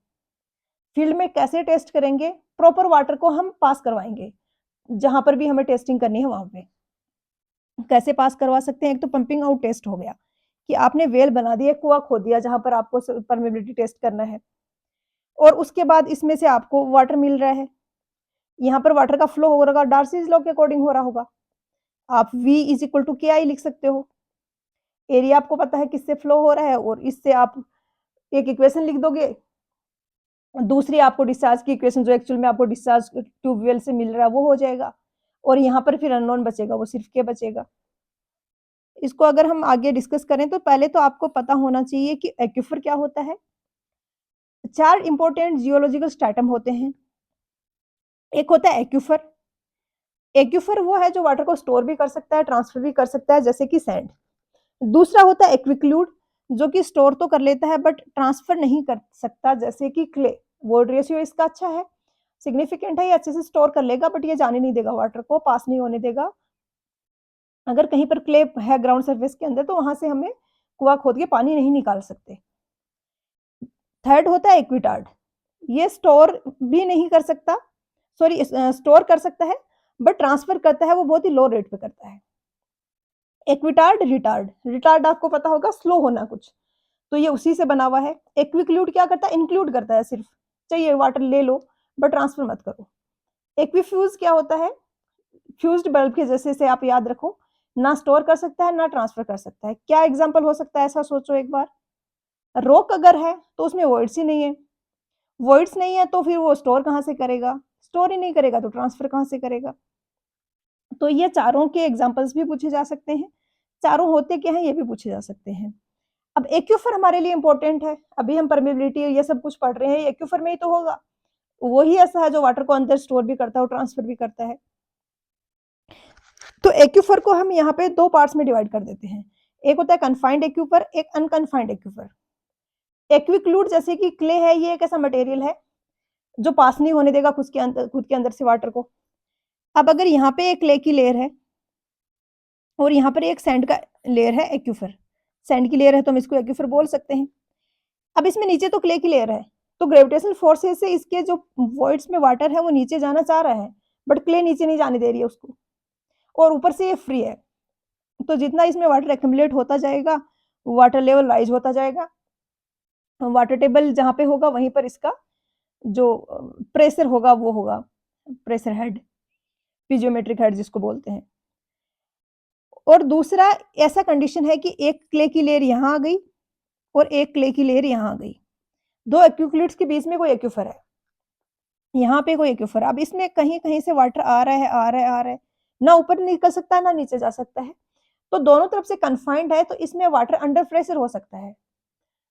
फील्ड में कैसे टेस्ट करेंगे? प्रॉपर वाटर को हम पास करवाएँगे, जहाँ पर भी हमें टेस्टिंग करनी है वहाँ पे। कैसे पास करवा सकते हैं? एक तो पंपिंग आउट टेस्ट हो गया, कि आपने वेल बना दिया, कुआँ खोद दिया जहाँ पर आपको परमेबिलिटी टेस्ट करना है, और उसके बाद इसमें से आपको वाटर मिल रहा है। यहाँ पर वाटर का फ्लो हो रहा होगा, डार्सीज़ लॉ के अकॉर्डिंग हो रहा होगा। आप V is equal to KI लिख सकते हो। एरिया आपको पता है किससे फ्लो हो रहा है, और इससे आप एक इक्वेशन लिख दोगे। दूसरी आपको डिस्चार्ज की इक्वेशन, जो एक्चुअल में आपको डिस्चार्ज ट्यूबवेल से मिल रहा है, वो हो जाएगा, और यहाँ पर फिर अननोन बचेगा, वो सिर्फ K बचेगा। इसको अगर हम आगे डिस्कस करें, तो पहले तो आपको पता होना चाहिए कि एक्वीफर क्या होता है। 4 इंपॉर्टेंट जियोलॉजिकल स्ट्रैटम होते हैं। एक होता है एक्वीफर। एक्वीफर वो है जो वाटर को स्टोर भी कर सकता है, ट्रांसफर भी कर सकता है, जैसे कि सैंड। दूसरा होता है एक्विक्लूड, जो कि स्टोर तो कर लेता है बट ट्रांसफर नहीं कर सकता, जैसे कि क्ले। वोर्ड रेशियो इसका अच्छा है, सिग्निफिकेंट है, ये अच्छे से स्टोर कर लेगा, बट ये जाने नहीं देगा, वाटर को पास नहीं होने देगा। अगर कहीं पर क्ले है ग्राउंड सरफेस के अंदर, तो वहाँ से हमें कुआँ खोद के पानी नहीं निकाल सकते। थर्ड होता है एक्विटार्ड, ये स्टोर भी नहीं कर सकता, सॉरी स्टोर कर सकता है, बट ट्रांसफर करता है वो बहुत ही लो रेट पे करता है। एक्विटार्ड, रिटार्ड, रिटार्ड आपको पता होगा स्लो होना कुछ, तो ये उसी से बना हुआ है। एक्विक्लूड क्या करता है, इंक्लूड करता है, सिर्फ चाहिए वाटर ले लो बट ट्रांसफर मत करो। एक्वीफ्यूज क्या होता है, फ्यूज्ड बल्ब के जैसे से आप याद रखो, ना स्टोर कर सकता है ना ट्रांसफर कर सकता है। क्या एग्जाम्पल हो सकता है, ऐसा सोचो एक बार। रॉक अगर है तो उसमें वॉइड्स ही नहीं है, वॉइड्स नहीं है तो फिर वो स्टोर कहाँ से करेगा, स्टोर ही नहीं करेगा तो ट्रांसफर कहाँ से करेगा। तो ये चारों के एग्जाम्पल्स भी पूछे जा सकते हैं, चारों होते क्या हैं ये भी पूछे जा सकते हैं। अब एक्यूफर हमारे लिए इम्पोर्टेंट है, अभी हम परमेबिलिटी ये सब कुछ पढ़ रहे हैं, ये एक्यूफर में ही तो होगा। वही ऐसा है जो वाटर को अंदर स्टोर भी करता है और ट्रांसफर भी करता है। तो एक्यूफर को हम यहाँ पे 2 पार्ट्स में डिवाइड कर देते हैं। एक होता है कन्फाइंड एक्यूफर, एक अनकन्फाइंड एक्यूफर। एक्विक्लूड जैसे कि क्ले है, ये एक ऐसा मटेरियल है जो पास नहीं होने देगा खुद के अंदर से वाटर को। अब अगर यहाँ पे एक क्ले की लेयर है और यहाँ पर एक सैंड का लेयर है, एक्यूफर सैंड की लेयर है, तो हम इसको एक्यूफर बोल सकते हैं। अब इसमें नीचे तो क्ले की लेयर है, तो ग्रेविटेशनल फोर्सेस से इसके जो वॉइड्स में वाटर है वो नीचे जाना चाह रहा है, बट क्ले नीचे नहीं जाने दे रही है उसको, और ऊपर से ये फ्री है, तो जितना इसमें वाटर एक्यूमुलेट होता जाएगा, वाटर लेवल राइज होता जाएगा। वाटर टेबल जहाँ पे होगा वहीं पर इसका जो प्रेशर होगा वो होगा प्रेशर हेड, पीजियोमेट्रिक हेड जिसको बोलते हैं। और दूसरा ऐसा कंडीशन है कि एक क्ले की लेयर यहाँ आ गई और एक क्ले की लेयर यहाँ आ गई। 2 एक्यूक्लिड्स के बीच में कोई एक्यूफर है, यहाँ पे कोई एक्यूफर है। अब इसमें कहीं-कहीं से वाटर आ रहा है, आ रहा है, आ रहा है, ना ऊपर निकल सकता है, ना नीचे जा सकता है। तो दोनों तरफ से कन्फाइंड है, तो इसमें वाटर अंडर प्रेशर हो सकता है।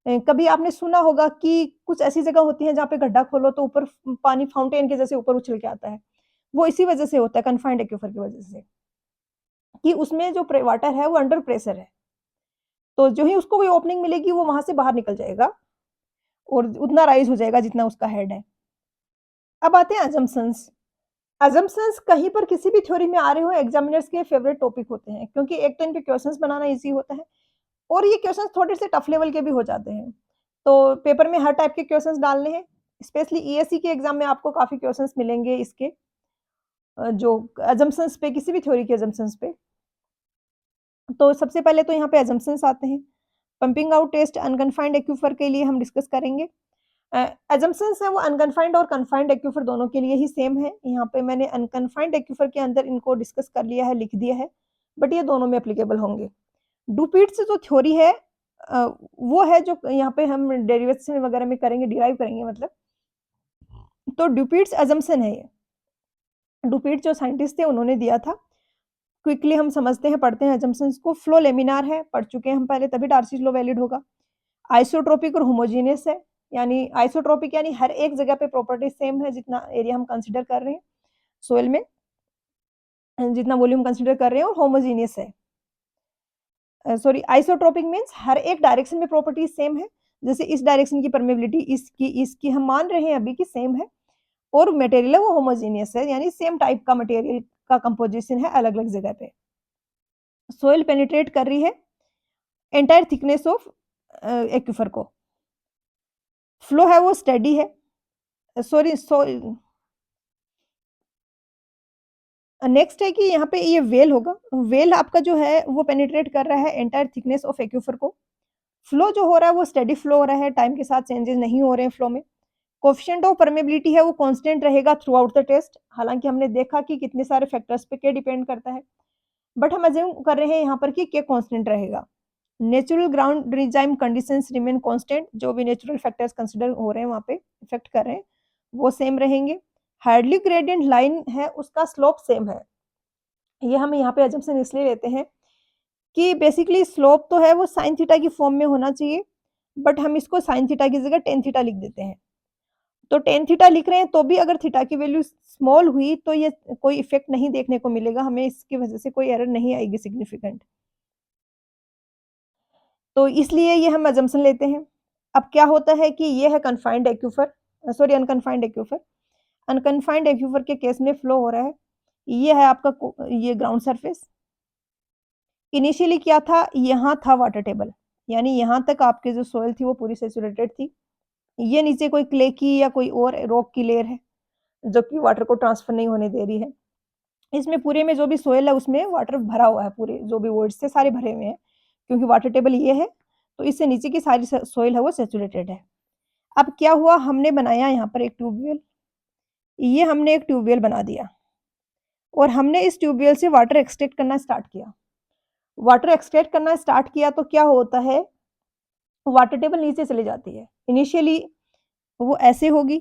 कभी आपने सुना होगा कि कुछ ऐसी जगह होती है जहाँ पे गड्ढा खोलो तो ऊपर पानी फाउंटेन के जैसे ऊपर उछल के आता है। वो इसी वजह से होता है, कन्फाइंड एक्यूफर की वजह से, कि उसमें जो वाटर है वो अंडर प्रेशर है। तो जो ही उसको कोई ओपनिंग मिलेगी वो वहां से बाहर निकल जाएगा और उतना राइज हो जाएगा जितना उसका हेड है। अब आते हैं अजम्पशंस। अजम्पशंस कहीं पर किसी भी थ्योरी में आ रहे हो, एग्जामिनर्स के फेवरेट टॉपिक होते हैं, क्योंकि एक तो इनके क्वेश्चंस बनाना इजी होता है और ये क्वेश्चंस थोड़े से टफ लेवल के भी हो जाते हैं। तो पेपर में हर टाइप के क्वेश्चंस डालने हैं। स्पेशली ईएससी के एग्जाम में आपको काफी क्वेश्चंस मिलेंगे इसके, जो अजम्पशंस पे, किसी भी थ्योरी के अजम्पशंस पे। तो सबसे पहले तो यहाँ पे अजम्पशंस आते हैं। Pumping out test unconfined aquifer के लिए हम डिस्कस करेंगे। अजम्पशंस है वो अनकन्फाइंड और कन्फाइंड एक्यूफर दोनों के लिए ही सेम है। यहाँ पे मैंने अनकन्फाइंड एक्यूफर के अंदर इनको डिस्कस कर लिया है, लिख दिया है, बट ये दोनों में एप्लीकेबल होंगे। डुपीट से जो थ्योरी है वो है जो यहाँ पे हम डेरिवेशन वगैरह में करेंगे, डिराइव करेंगे मतलब। तो डुपीट्स अजम्पशन है ये। डुपीट जो साइंटिस्ट थे उन्होंने दिया था। क्विकली हम समझते हैं, पढ़ते हैं अजम्पशंस को। फ्लो लेमिनार है, पढ़ चुके हैं हम पहले, तभी डार्सीज लॉ वैलिड होगा। आइसोट्रोपिक और होमोजेनियस है, यानी आइसोट्रोपिक यानी हर एक जगह पे प्रॉपर्टी सेम है जितना एरिया हम कंसीडर कर रहे हैं सोइल में, जितना वॉल्यूम कंसीडर कर रहे हैं। और होमोजेनियस है, सॉरी, आइसोट्रोपिक मींस हर एक डायरेक्शन में प्रॉपर्टी सेम है। जैसे इस डायरेक्शन की परमेबिलिटी इसकी हम मान रहे हैं अभी की सेम है, और मटेरियल है वो होमोजेनियस है, यानी सेम टाइप का मटेरियल का कंपोजिशन है अलग अलग जगह पे। सोइल पेनिट्रेट कर रही है एंटायर थिकनेस ऑफ एक्यूफर को। फ्लो है वो स्टेडी है, सॉरी नेक्स्ट है कि यहाँ पे ये वेल होगा। वेल आपका जो है वो पेनिट्रेट कर रहा है एंटायर थिकनेस ऑफ एक्यूफर को। फ्लो जो हो रहा है वो स्टेडी फ्लो हो रहा है, टाइम के साथ चेंजेस नहीं हो रहे हैं फ्लो में। कोफिशिएंट ऑफ परमेबिलिटी है वो कांस्टेंट रहेगा थ्रू आउट द टेस्ट। हालांकि हमने देखा कि कितने सारे फैक्टर्स पे क्या डिपेंड करता है, बट हम अज्यूम कर रहे हैं यहाँ पर कि क्या कांस्टेंट रहेगा। Natural ground regime conditions remain constant, जो भी नेचुरल फैक्टर्स कंसीडर हो रहे हैं वहाँ पे इफेक्ट कर रहे हैं वो सेम रहेंगे। हार्डली ग्रेडियंट लाइन है उसका स्लोप सेम है। ये हम यहाँ पे अजम्पशन इसलिए लेते हैं कि बेसिकली स्लोप तो है वो साइन थीटा की फॉर्म में होना चाहिए, बट हम इसको साइन थीटा की जगह टेन थीटा लिख देते हैं। तो टेन थीटा लिख रहे हैं तो भी अगर थीटा की वैल्यू स्मॉल हुई तो ये कोई इफेक्ट नहीं देखने को मिलेगा, हमें इसकी वजह से कोई एरर नहीं आएगी सिग्निफिकेंट। तो इसलिए ये हम अजम्पशन लेते हैं। अब क्या होता है कि ये है confined aquifer, sorry unconfined aquifer. Unconfined aquifer के केस में फ्लो हो रहा है, ये है आपका ये ग्राउंड सरफेस। इनिशियली क्या था, यहाँ था वाटर टेबल, यानी यहाँ तक आपके जो सोइल थी वो पूरी सेचुरेटेड थी। ये नीचे कोई क्ले की या कोई और रॉक की लेयर है जो कि वाटर को ट्रांसफर नहीं होने दे रही है। इसमें पूरे में जो भी सोइल है उसमें वाटर भरा हुआ है, पूरे जो भी वर्ड्स से सारे भरे हुए हैं, क्योंकि वाटर टेबल ये है तो इससे नीचे की सारी सोइल है वो सेचुरेटेड है। अब क्या हुआ, हमने बनाया यहाँ पर एक ट्यूबवेल, ये हमने एक ट्यूबवेल बना दिया और हमने इस ट्यूबवेल से वाटर एक्सट्रैक्ट करना स्टार्ट किया। वाटर एक्सट्रैक्ट करना स्टार्ट किया तो क्या होता है, वाटर टेबल नीचे चली जाती है। इनिशियली वो ऐसे होगी,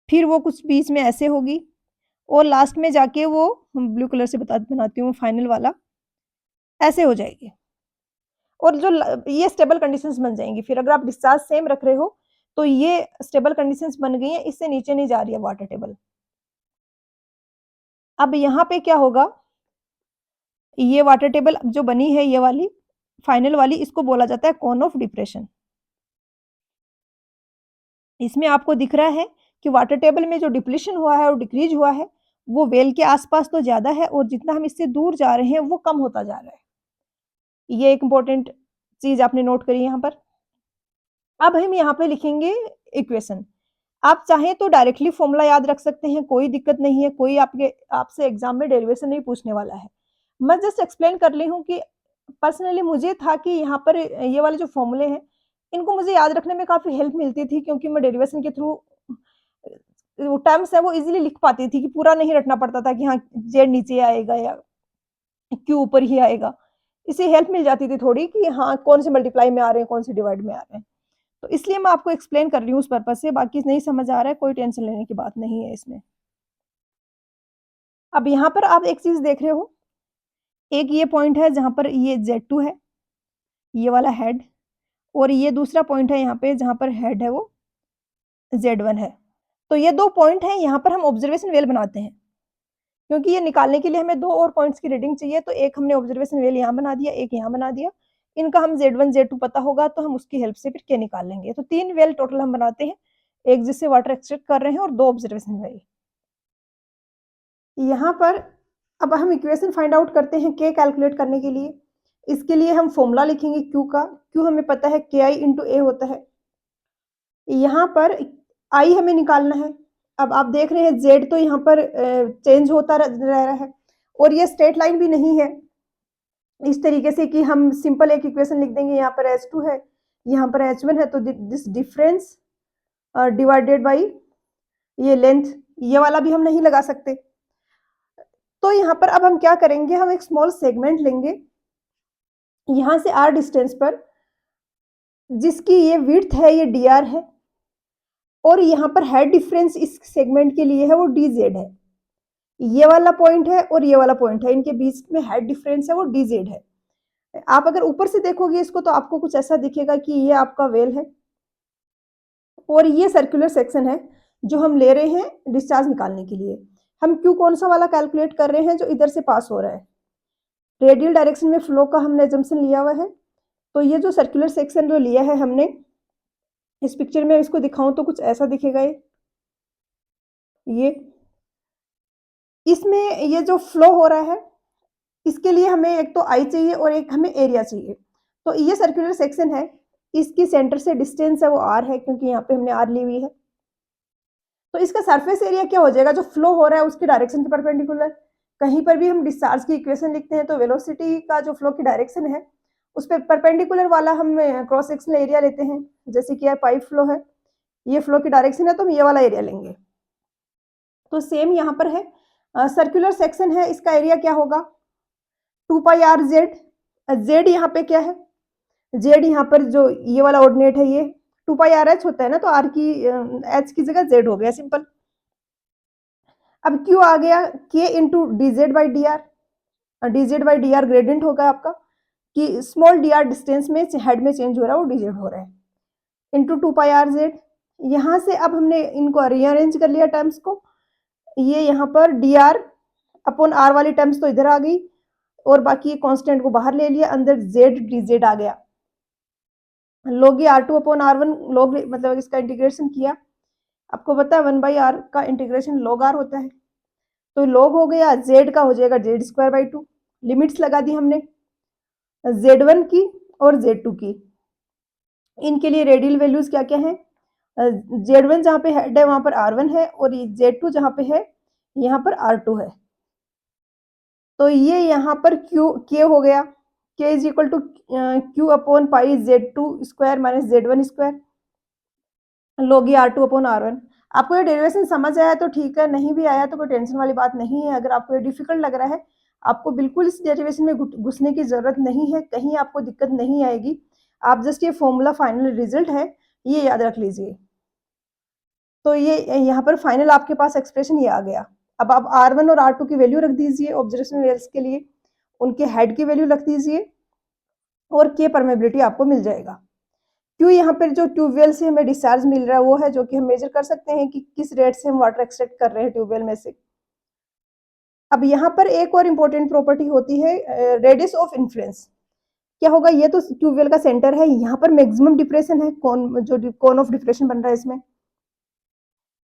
फिर वो कुछ बीच में ऐसे होगी, और लास्ट में जाके वो ब्लू कलर से बनाती हूँ फाइनल वाला, ऐसे हो जाएगी। और जो ये स्टेबल कंडीशंस बन जाएंगी। फिर अगर आप डिस्चार्ज सेम रख रहे हो तो ये स्टेबल कंडीशंस बन गई हैं, इससे नीचे नहीं जा रही है वाटर टेबल। अब यहाँ पे क्या होगा, ये वाटर टेबल जो बनी है ये वाली फाइनल वाली, इसको बोला जाता है कोन ऑफ डिप्रेशन। इसमें आपको दिख रहा है कि वाटर टेबल में जो डिप्लीशन हुआ है और डिक्रीज हुआ है वो वेल के आसपास तो ज्यादा है, और जितना हम इससे दूर जा रहे हैं वो कम होता जा रहा है। ये एक इंपॉर्टेंट चीज आपने नोट करी यहाँ पर। अब हम यहाँ पे लिखेंगे इक्वेशन। आप चाहें तो डायरेक्टली फॉर्मूला याद रख सकते हैं, कोई दिक्कत नहीं है, कोई आपसे एग्जाम में डेरिवेशन नहीं पूछने वाला है। मैं जस्ट एक्सप्लेन कर ली हूँ कि पर्सनली मुझे था कि यहाँ पर ये वाले जो फॉर्मूले हैं इनको मुझे याद रखने में काफ़ी हेल्प मिलती थी क्योंकि मैं डेरिवेशन के थ्रू वो टर्म्स है वो ईज़िली लिख पाती थी कि पूरा नहीं रटना पड़ता था कि हाँ, ज़ेड नीचे आएगा या क्यू ऊपर ही आएगा। इससे हेल्प मिल जाती थी थोड़ी कि हाँ, कौन से मल्टीप्लाई में आ रहे हैं, कौन से डिवाइड में आ रहे हैं। तो इसलिए मैं आपको एक्सप्लेन कर रही हूँ उस पर्पज़ से, बाकी नहीं समझ आ रहा है, कोई टेंशन लेने की बात नहीं है इसमें। अब यहाँ पर आप एक चीज़ देख रहे हो, एक ये पॉइंट है जहाँ पर ये Z2 है, ये वाला हेड, और ये दूसरा पॉइंट है यहाँ पे जहाँ पर हेड है वो Z1 है। तो ये 2 पॉइंट हैं, यहाँ पर हम ऑब्जर्वेशन वेल बनाते हैं। क्योंकि ये निकालने के लिए हमें 2 और पॉइंट्स की रीडिंग चाहिए, तो एक हमने ऑब्जर्वेशन वेल यहाँ बना दिया, एक यहाँ बना दिया। इनका हम Z1, Z2 पता होगा तो हम उसकी हेल्प से फिर K निकाल लेंगे। तो 3 वेल टोटल हम बनाते हैं, एक जिससे वाटर एक्सट्रैक्ट कर रहे हैं और 2 ऑब्जर्वेशन वेल। यहाँ पर अब हम इक्वेशन फाइंड आउट करते हैं K कैलकुलेट करने के लिए। इसके लिए हम फॉर्मूला लिखेंगे Q का, Q हमें पता है KI इंटू A होता है। यहाँ पर I हमें निकालना है। अब आप देख रहे हैं Z तो यहाँ पर चेंज होता रह रहा है और ये स्ट्रेट लाइन भी नहीं है। इस तरीके से कि हम सिंपल एक इक्वेशन लिख देंगे, यहाँ पर H2 है, यहाँ पर H1 है, तो दिस डिफरेंस डिवाइडेड बाई ये लेंथ, ये वाला भी हम नहीं लगा सकते। तो यहाँ पर अब हम क्या करेंगे, हम एक स्मॉल सेगमेंट लेंगे यहाँ से R डिस्टेंस पर, जिसकी ये विड्थ है, ये dr है, और यहाँ पर हेड डिफरेंस इस सेगमेंट के लिए है वो dz है। ये वाला पॉइंट है और ये वाला पॉइंट है, इनके बीच में हेड डिफरेंस है वो dz है। आप अगर ऊपर से देखोगे इसको तो आपको कुछ ऐसा दिखेगा कि ये आपका वेल है और ये सर्कुलर सेक्शन है जो हम ले रहे हैं डिस्चार्ज निकालने के लिए। हम क्यू कौन सा वाला कैलकुलेट कर रहे हैं, जो इधर से पास हो रहा है। रेडियल डायरेक्शन में फ्लो का हमने अजम्पशन लिया हुआ है। तो ये जो सर्कुलर सेक्शन जो लिया है हमने, इस पिक्चर में इसको दिखाऊं तो कुछ ऐसा दिखेगा। ये इसमें ये जो फ्लो हो रहा है, इसके लिए हमें एक तो आई चाहिए और एक हमें एरिया चाहिए। तो ये सर्कुलर सेक्शन है, इसकी सेंटर से डिस्टेंस है वो आर है, क्योंकि यहाँ पे हमने आर ली हुई है। तो इसका सरफेस एरिया क्या हो जाएगा, जो फ्लो हो रहा है उसकी डायरेक्शन के परपेंडिकुलर। कहीं पर भी हम डिस्चार्ज की इक्वेशन लिखते हैं तो वेलोसिटी का जो फ्लो की डायरेक्शन है उस पर परपेंडिकुलर वाला हम क्रॉस सेक्शनल एरिया लेते हैं। जैसे कि पाइप फ्लो है, ये फ्लो की डायरेक्शन है तो हम ये वाला एरिया लेंगे। तो सेम यहाँ पर है, सर्कुलर सेक्शन है, इसका एरिया क्या होगा 2 पाई आर जेड। जेड यहाँ पे क्या है, जेड यहाँ पर जो ये वाला ऑर्डिनेट है ये 2 पाई आर एच होता है ना, तो आर की एच की जगह जेड हो गया सिंपल। अब क्यू आ गया के into D Z by D R. D Z by D R gradient होगा आपका कि स्मॉल डी आर डिस्टेंस में हेड में चेंज हो रहा है वो डी जेड हो रहा है, इंटू 2 पाई आर जेड। यहाँ से अब हमने इनको रीअरेंज कर लिया टर्म्स को, ये यहाँ पर डी आर अपॉन आर वाली टर्म्स तो इधर आ गई और बाकी कांस्टेंट को बाहर ले लिया, अंदर जेड डी जेड आ गया। लॉग ये R2 अपॉन R1 लॉग, मतलब इसका इंटीग्रेशन किया, आपको पता है 1 बाई आर का इंटीग्रेशन लॉग आर होता है। तो लॉग हो गया, जेड का हो जाएगा जेड स्क्वायर बाई 2। लिमिट्स लगा दी हमने Z1 की और Z2 की। इनके लिए रेडियल वैल्यूज क्या क्या है, Z1 जहाँ पे हेड है वहां पर R1 है और Z2 जहाँ पे है यहाँ पर R2 है। तो ये यहाँ पर K हो गया, K is equal to Q upon pi Z2 square minus Z1 square, log e R2 upon R1। आपको ये डेरिवेशन समझ आया तो ठीक है, नहीं भी आया तो कोई टेंशन वाली बात नहीं है। अगर आपको ये डिफिकल्ट लग रहा है, आपको बिल्कुल इस डेरिवेशन में घुसने की जरूरत नहीं है, कहीं आपको दिक्कत नहीं आएगी। आप जस्ट ये फॉर्मूला फाइनल रिजल्ट है ये याद रख लीजिए। तो ये यहाँ पर फाइनल आपके पास एक्सप्रेशन ये आ गया। अब आप R1 और R2 की वैल्यू रख दीजिए ऑब्जर्वेशन वेल्स के लिए, उनके हेड की वैल्यू रख दीजिए और K परमेबिलिटी आपको मिल जाएगा। क्यों यहाँ पर जो ट्यूबवेल से हमें डिस्चार्ज मिल रहा है वो है जो कि हम मेजर कर सकते हैं कि किस रेट से हम वाटर एक्सट्रैक्ट कर रहे हैं ट्यूबवेल में से। अब यहाँ पर एक और इम्पोर्टेंट प्रॉपर्टी होती है रेडियस ऑफ इन्फ्लुएंस। क्या होगा, ये तो ट्यूबवेल का सेंटर है, यहाँ पर मैक्सिमम डिप्रेशन है, कोन ऑफ डिप्रेशन बन रहा है इसमें,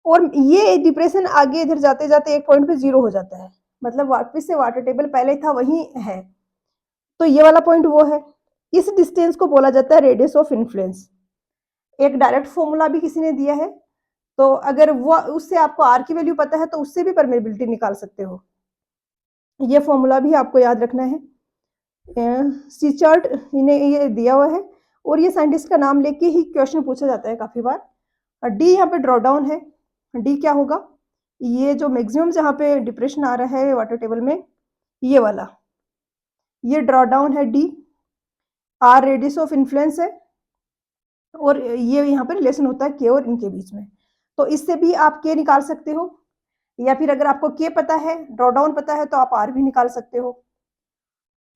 और ये डिप्रेशन आगे इधर जाते जाते एक पॉइंट पे 0 हो जाता है, मतलब वापस से वाटर टेबल पहले था वही है। तो ये वाला पॉइंट वो है, इस डिस्टेंस को बोला जाता है रेडियस ऑफ इन्फ्लुएंस। एक डायरेक्ट फॉर्मूला भी किसी ने दिया है, तो अगर वो उससे आपको आर की वैल्यू पता है तो उससे भी परमेबिलिटी निकाल सकते हो। ये फॉर्मूला भी आपको याद रखना है, सी चार्ट इन्हें ये दिया हुआ है और ये साइंटिस्ट का नाम लेके ही क्वेश्चन पूछा जाता है काफ़ी बार। डी यहाँ पे ड्रॉ डाउन है। डी क्या होगा? ये जो मैक्सिमम जहाँ पे डिप्रेशन आ रहा है वाटर टेबल में, ये वाला, ये ड्रॉ डाउन है D. R radius of influence है और ये यहाँ पे रिलेशन होता है के और इनके बीच में। तो इससे भी आप के निकाल सकते हो, या फिर अगर आपको के पता है, ड्रॉ डाउन पता है, तो आप आर भी निकाल सकते हो।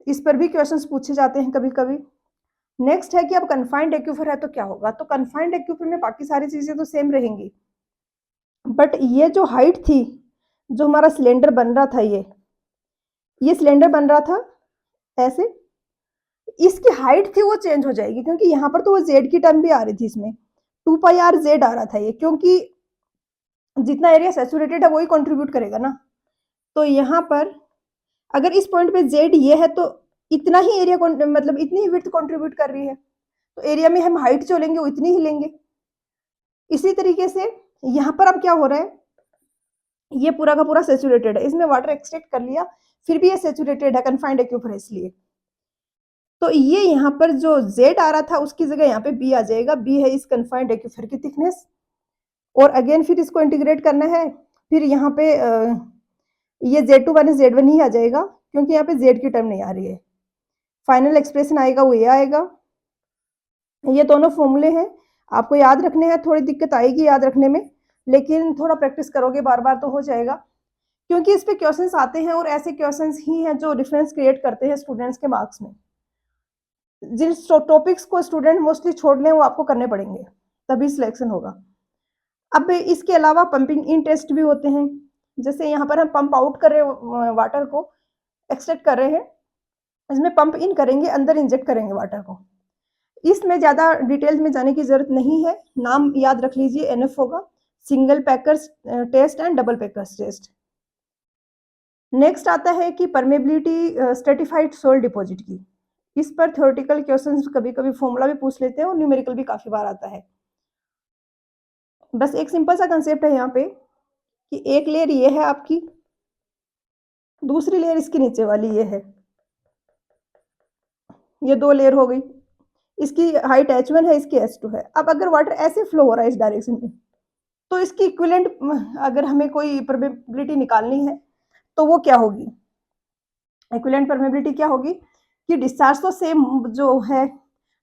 इस पर भी क्वेश्चंस पूछे जाते हैं कभी-कभी। नेक्स्ट है कि अब कन्फाइंड एक्यूफर है तो क्या होगा? तो कन्फाइंड एक्यूफर में बाकी सारी चीजें तो सेम रहेंगी, बट ये जो हाइट थी, जो हमारा सिलेंडर बन रहा था, ये सिलेंडर बन रहा था ऐसे, इसकी हाइट थी वो चेंज हो जाएगी, क्योंकि यहाँ पर तो वो जेड की टर्म भी आ रही थी, इसमें 2 पाई आर जेड आ रहा था ये, क्योंकि जितना एरिया सैचुरेटेड है वही कंट्रीब्यूट करेगा ना। तो यहाँ पर अगर इस पॉइंट पे जेड ये है तो इतना ही एरिया मतलब इतनी ही विड्थ कंट्रीब्यूट कर रही है, तो एरिया में हम हाइट जो लेंगे वो इतनी ही लेंगे। इसी तरीके से यहाँ पर अब क्या हो रहा है, ये पूरा का पूरा सैचुरेटेड है, इसमें वाटर एक्सट्रैक्ट कर लिया, फिर भी ये सैचुरेटेड है, कन्फाइंड एक्यूफर है इसलिए। तो ये यहाँ पर जो Z आ रहा था उसकी जगह यहाँ पे B आ जाएगा। B है इस कन्फाइंड एक्यूफर की थिकनेस, और अगेन फिर इसको इंटीग्रेट करना है, फिर यहाँ पे ये Z2 माइनस Z1 ही आ जाएगा, क्योंकि यहाँ पे Z की टर्म नहीं आ रही है। फाइनल एक्सप्रेशन आएगा वो ये आएगा। ये दोनों फॉर्मूले हैं, आपको याद रखने हैं, थोड़ी दिक्कत आएगी याद रखने में, लेकिन थोड़ा प्रैक्टिस करोगे बार बार तो हो जाएगा, क्योंकि इस पे क्वेश्चंस आते हैं और ऐसे क्वेश्चंस ही हैं जो डिफरेंस क्रिएट करते हैं स्टूडेंट्स के मार्क्स में। जिन टॉपिक्स को स्टूडेंट मोस्टली छोड़ लें वो आपको करने पड़ेंगे, तभी सिलेक्शन होगा। अब इसके अलावा पंपिंग इन टेस्ट भी होते हैं, जैसे यहाँ पर हम पंप आउट कर रहे हैं, वाटर को एक्सट्रैक्ट कर रहे हैं, इसमें पंप इन करेंगे, अंदर इंजेक्ट करेंगे वाटर को। इसमें ज़्यादा डिटेल्स में जाने की जरूरत नहीं है, नाम याद रख लीजिए, एनएफ होगा, single packers test and double packers test. Next आता है कि परमेबिलिटी स्ट्रेटिफाइड सोइल डिपॉजिट की। इस पर थ्योरेटिकल क्वेश्चंस कभी-कभी फॉर्मूला भी पूछ लेते हैं और न्यूमेरिकल भी काफी बार आता है। बस एक सिंपल सा कंसेप्ट है यहाँ पे कि एक लेयर ये है आपकी, दूसरी लेयर इसके नीचे वाली ये है, ये 2 लेयर हो गई। इसकी हाइट h1 है, इसकी h2 है। अब अगर वाटर ऐसे फ्लो हो रहा है इस डायरेक्शन में, तो इसकी इक्विवेलेंट अगर हमें कोई परमेबिलिटी निकालनी है तो वो क्या होगी? इक्विवेलेंट परमेबिलिटी क्या होगी कि डिस्चार्ज तो सेम जो है,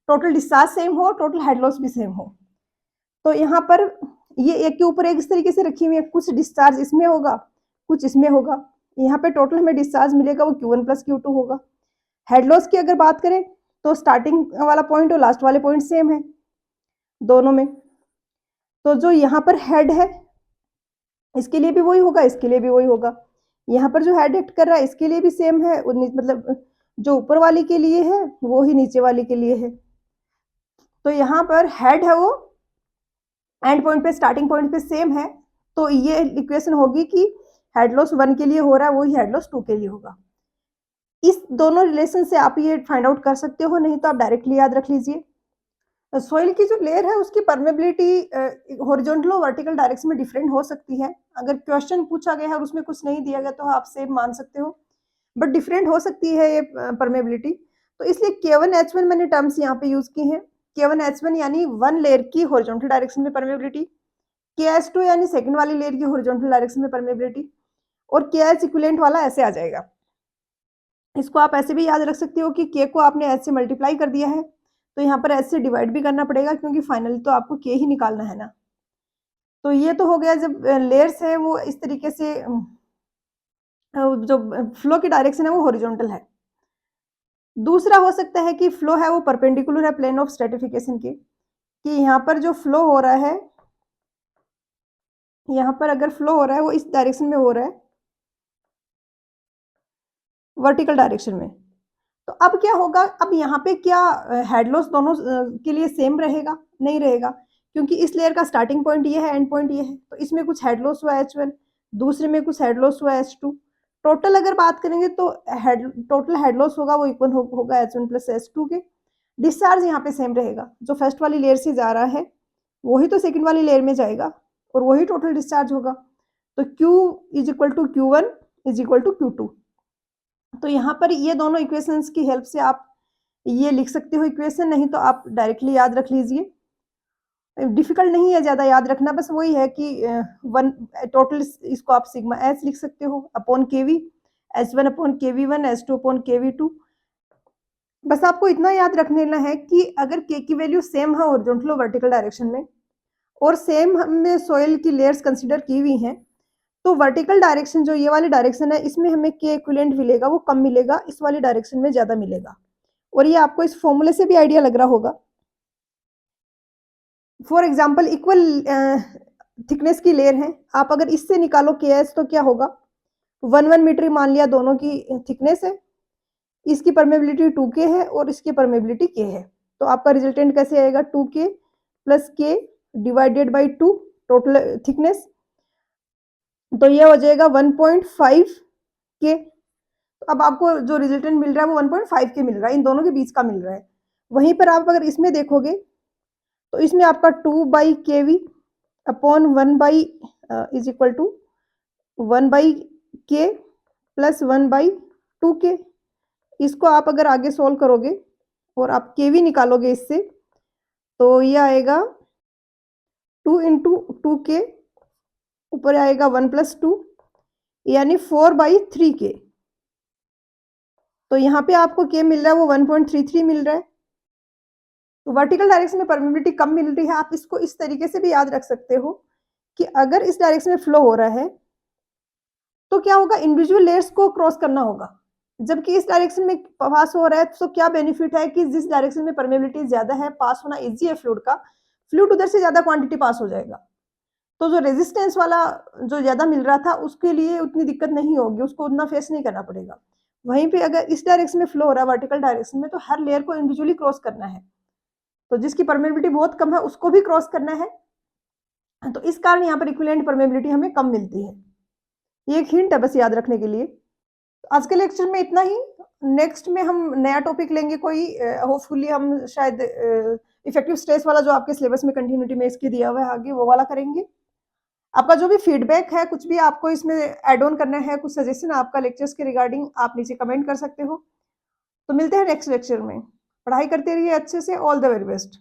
टोटल डिस्चार्ज सेम हो, टोटल हेड लॉस भी सेम हो। तो यहाँ पर ये एक के ऊपर एक इस तरीके से रखी हुई है, कुछ डिस्चार्ज इसमें होगा, कुछ इसमें होगा। यहाँ पे टोटल हमें डिस्चार्ज मिलेगा वो Q1 प्लस Q2 होगा। हेड लॉस की अगर बात करें तो स्टार्टिंग वाला पॉइंट और लास्ट वाले पॉइंट सेम है दोनों में। तो जो यहाँ पर हेड है इसके लिए भी वही होगा, इसके लिए भी वही होगा। यहाँ पर जो हेड एक्ट कर रहा है इसके लिए भी सेम है, मतलब जो ऊपर वाली के लिए है वो ही नीचे वाली के लिए है। तो यहाँ पर हेड है वो एंड पॉइंट पे स्टार्टिंग पॉइंट पे सेम है, तो ये इक्वेशन होगी कि हेड लॉस 1 के लिए हो रहा है वही हेड लॉस 2 के लिए होगा। इस दोनों रिलेशन से आप ये फाइंड आउट कर सकते हो, नहीं तो आप डायरेक्टली याद रख लीजिए। सोइल की जो लेयर है उसकी परमेबिलिटी हॉरिजॉन्टल और वर्टिकल डायरेक्शन में डिफरेंट हो सकती है। अगर क्वेश्चन पूछा गया है और उसमें कुछ नहीं दिया गया तो आप सेम मान सकते हो, बट डिफरेंट हो सकती है ये परमेबिलिटी। तो इसलिए K1H1 मैंने टर्म्स यहाँ पे यूज की हैं। K1H1 यानी 1 लेयर की हॉरिजॉन्टल डायरेक्शन में परमेबिलिटी, KH2 यानी सेकंड वाली लेयर की हॉरिजॉन्टल डायरेक्शन में परमेबिलिटी, और KH इक्विवेलेंट वाला ऐसे आ जाएगा। इसको आप ऐसे भी याद रख सकते हो कि K को आपने H से मल्टीप्लाई कर दिया है तो यहाँ पर H से डिवाइड भी करना पड़ेगा, क्योंकि फाइनली तो आपको K ही निकालना है ना। तो ये तो हो गया जब लेयर्स है वो इस तरीके से, जो फ्लो की डायरेक्शन है वो हॉरिजॉन्टल है। दूसरा हो सकता है कि फ्लो है वो परपेंडिकुलर है प्लेन ऑफ स्ट्रेटिफिकेशन के, कि यहाँ पर जो फ्लो हो रहा है, यहाँ पर अगर फ्लो हो रहा है वो इस डायरेक्शन में हो रहा है, वर्टिकल डायरेक्शन में। तो अब क्या होगा, अब यहाँ पे क्या हेड लॉस दोनों के लिए सेम रहेगा? नहीं रहेगा, क्योंकि इस लेयर का स्टार्टिंग पॉइंट ये है, एंड पॉइंट ये है। तो इसमें कुछ हेड लॉस हुआ H1, दूसरे में कुछ हेड लॉस हुआ H2। टोटल अगर बात करेंगे तो टोटल हेड लॉस होगा वो इक्वल होगा H1 प्लस H2 के। डिस्चार्ज यहाँ पे सेम रहेगा, जो फर्स्ट वाली लेयर से जा रहा है वही तो सेकेंड वाली लेयर में जाएगा और वही टोटल डिस्चार्ज होगा। तो Q is equal to Q1 is equal to Q2। तो यहाँ पर ये दोनों इक्वेशंस की हेल्प से आप ये लिख सकते हो इक्वेशन, नहीं तो आप डायरेक्टली याद रख लीजिए। डिफिकल्ट नहीं है ज़्यादा याद रखना, बस वही है कि वन टोटल इसको आप सिग्मा एच लिख सकते हो अपॉन केवी, H1 upon KV1, H2 upon KV2। बस आपको इतना याद रख लेना है कि अगर के की वैल्यू सेम है हॉरिजॉन्टल और वर्टिकल डायरेक्शन में, और सेम हमने सॉइल की लेयर्स कंसीडर की हुई हैं, तो वर्टिकल डायरेक्शन जो ये वाली डायरेक्शन है, इसमें हमें के इक्विवेलेंट मिलेगा, वो कम मिलेगा, इस वाली डायरेक्शन में ज़्यादा मिलेगा। और ये आपको इस फॉर्मूले से भी आइडिया लग रहा होगा। फॉर एग्जाम्पल इक्वल थिकनेस की लेयर है, आप अगर इससे निकालो के एच तो क्या होगा, 1 मीटर मान लिया दोनों की थिकनेस है, इसकी परमेबिलिटी 2K है और इसकी परमेबिलिटी K है, तो आपका रिजल्टेंट कैसे आएगा, 2K plus K divided by 2 total thickness, तो ये हो जाएगा 1.5K। अब आपको जो रिजल्टेंट मिल रहा है वो 1.5K मिल रहा है, इन दोनों के बीच का मिल रहा है। वहीं पर आप अगर इसमें देखोगे तो इसमें आपका 2/KV upon 1 is equal to 1/K plus 1/2K। इसको आप अगर आगे सोल्व करोगे और आप KV निकालोगे इससे, तो ये आएगा 2 इंटू 2K, ऊपर आएगा 1 प्लस 2, यानी 4/3K। तो यहाँ पे आपको K मिल रहा है वो 1.33 मिल रहा है। तो वर्टिकल डायरेक्शन में परमेबिलिटी कम मिल रही है। आप इसको इस तरीके से भी याद रख सकते हो कि अगर इस डायरेक्शन में फ्लो हो रहा है तो क्या होगा, इंडिविजुअल लेयर्स को क्रॉस करना होगा, जबकि इस डायरेक्शन में पास हो रहा है तो क्या बेनिफिट है कि जिस डायरेक्शन में परमेबिलिटी ज्यादा है, पास होना इजी है फ्लूइड का, फ्लूइड उधर से ज्यादा क्वांटिटी पास हो जाएगा, तो जो रेजिस्टेंस वाला जो ज्यादा मिल रहा था उसके लिए उतनी दिक्कत नहीं होगी, उसको उतना फेस नहीं करना पड़ेगा। वहीं पे अगर इस डायरेक्शन में फ्लो हो रहा है वर्टिकल डायरेक्शन में, तो हर लेयर को इंडिविजुअली क्रॉस करना है, तो जिसकी परमेबिलिटी बहुत कम है उसको भी क्रॉस करना है, तो इस कारण यहाँ पर इक्विवेलेंट परमेबिलिटी हमें कम मिलती है। ये एक हिंट है बस याद रखने के लिए। तो आज के लेक्चर में इतना ही। नेक्स्ट में हम नया टॉपिक लेंगे कोई, होपफुली हम शायद इफेक्टिव स्ट्रेस वाला जो आपके सिलेबस में कंटिन्यूटी में इसकी दिया हुआ है आगे, वो वाला करेंगे। आपका जो भी फीडबैक है, कुछ भी आपको इसमें ऐड ऑन करना है, कुछ सजेशन आपका लेक्चर्स के रिगार्डिंग, आप नीचे कमेंट कर सकते हो। तो मिलते हैं नेक्स्ट लेक्चर में। पढ़ाई करते रहिए अच्छे से। All the very best.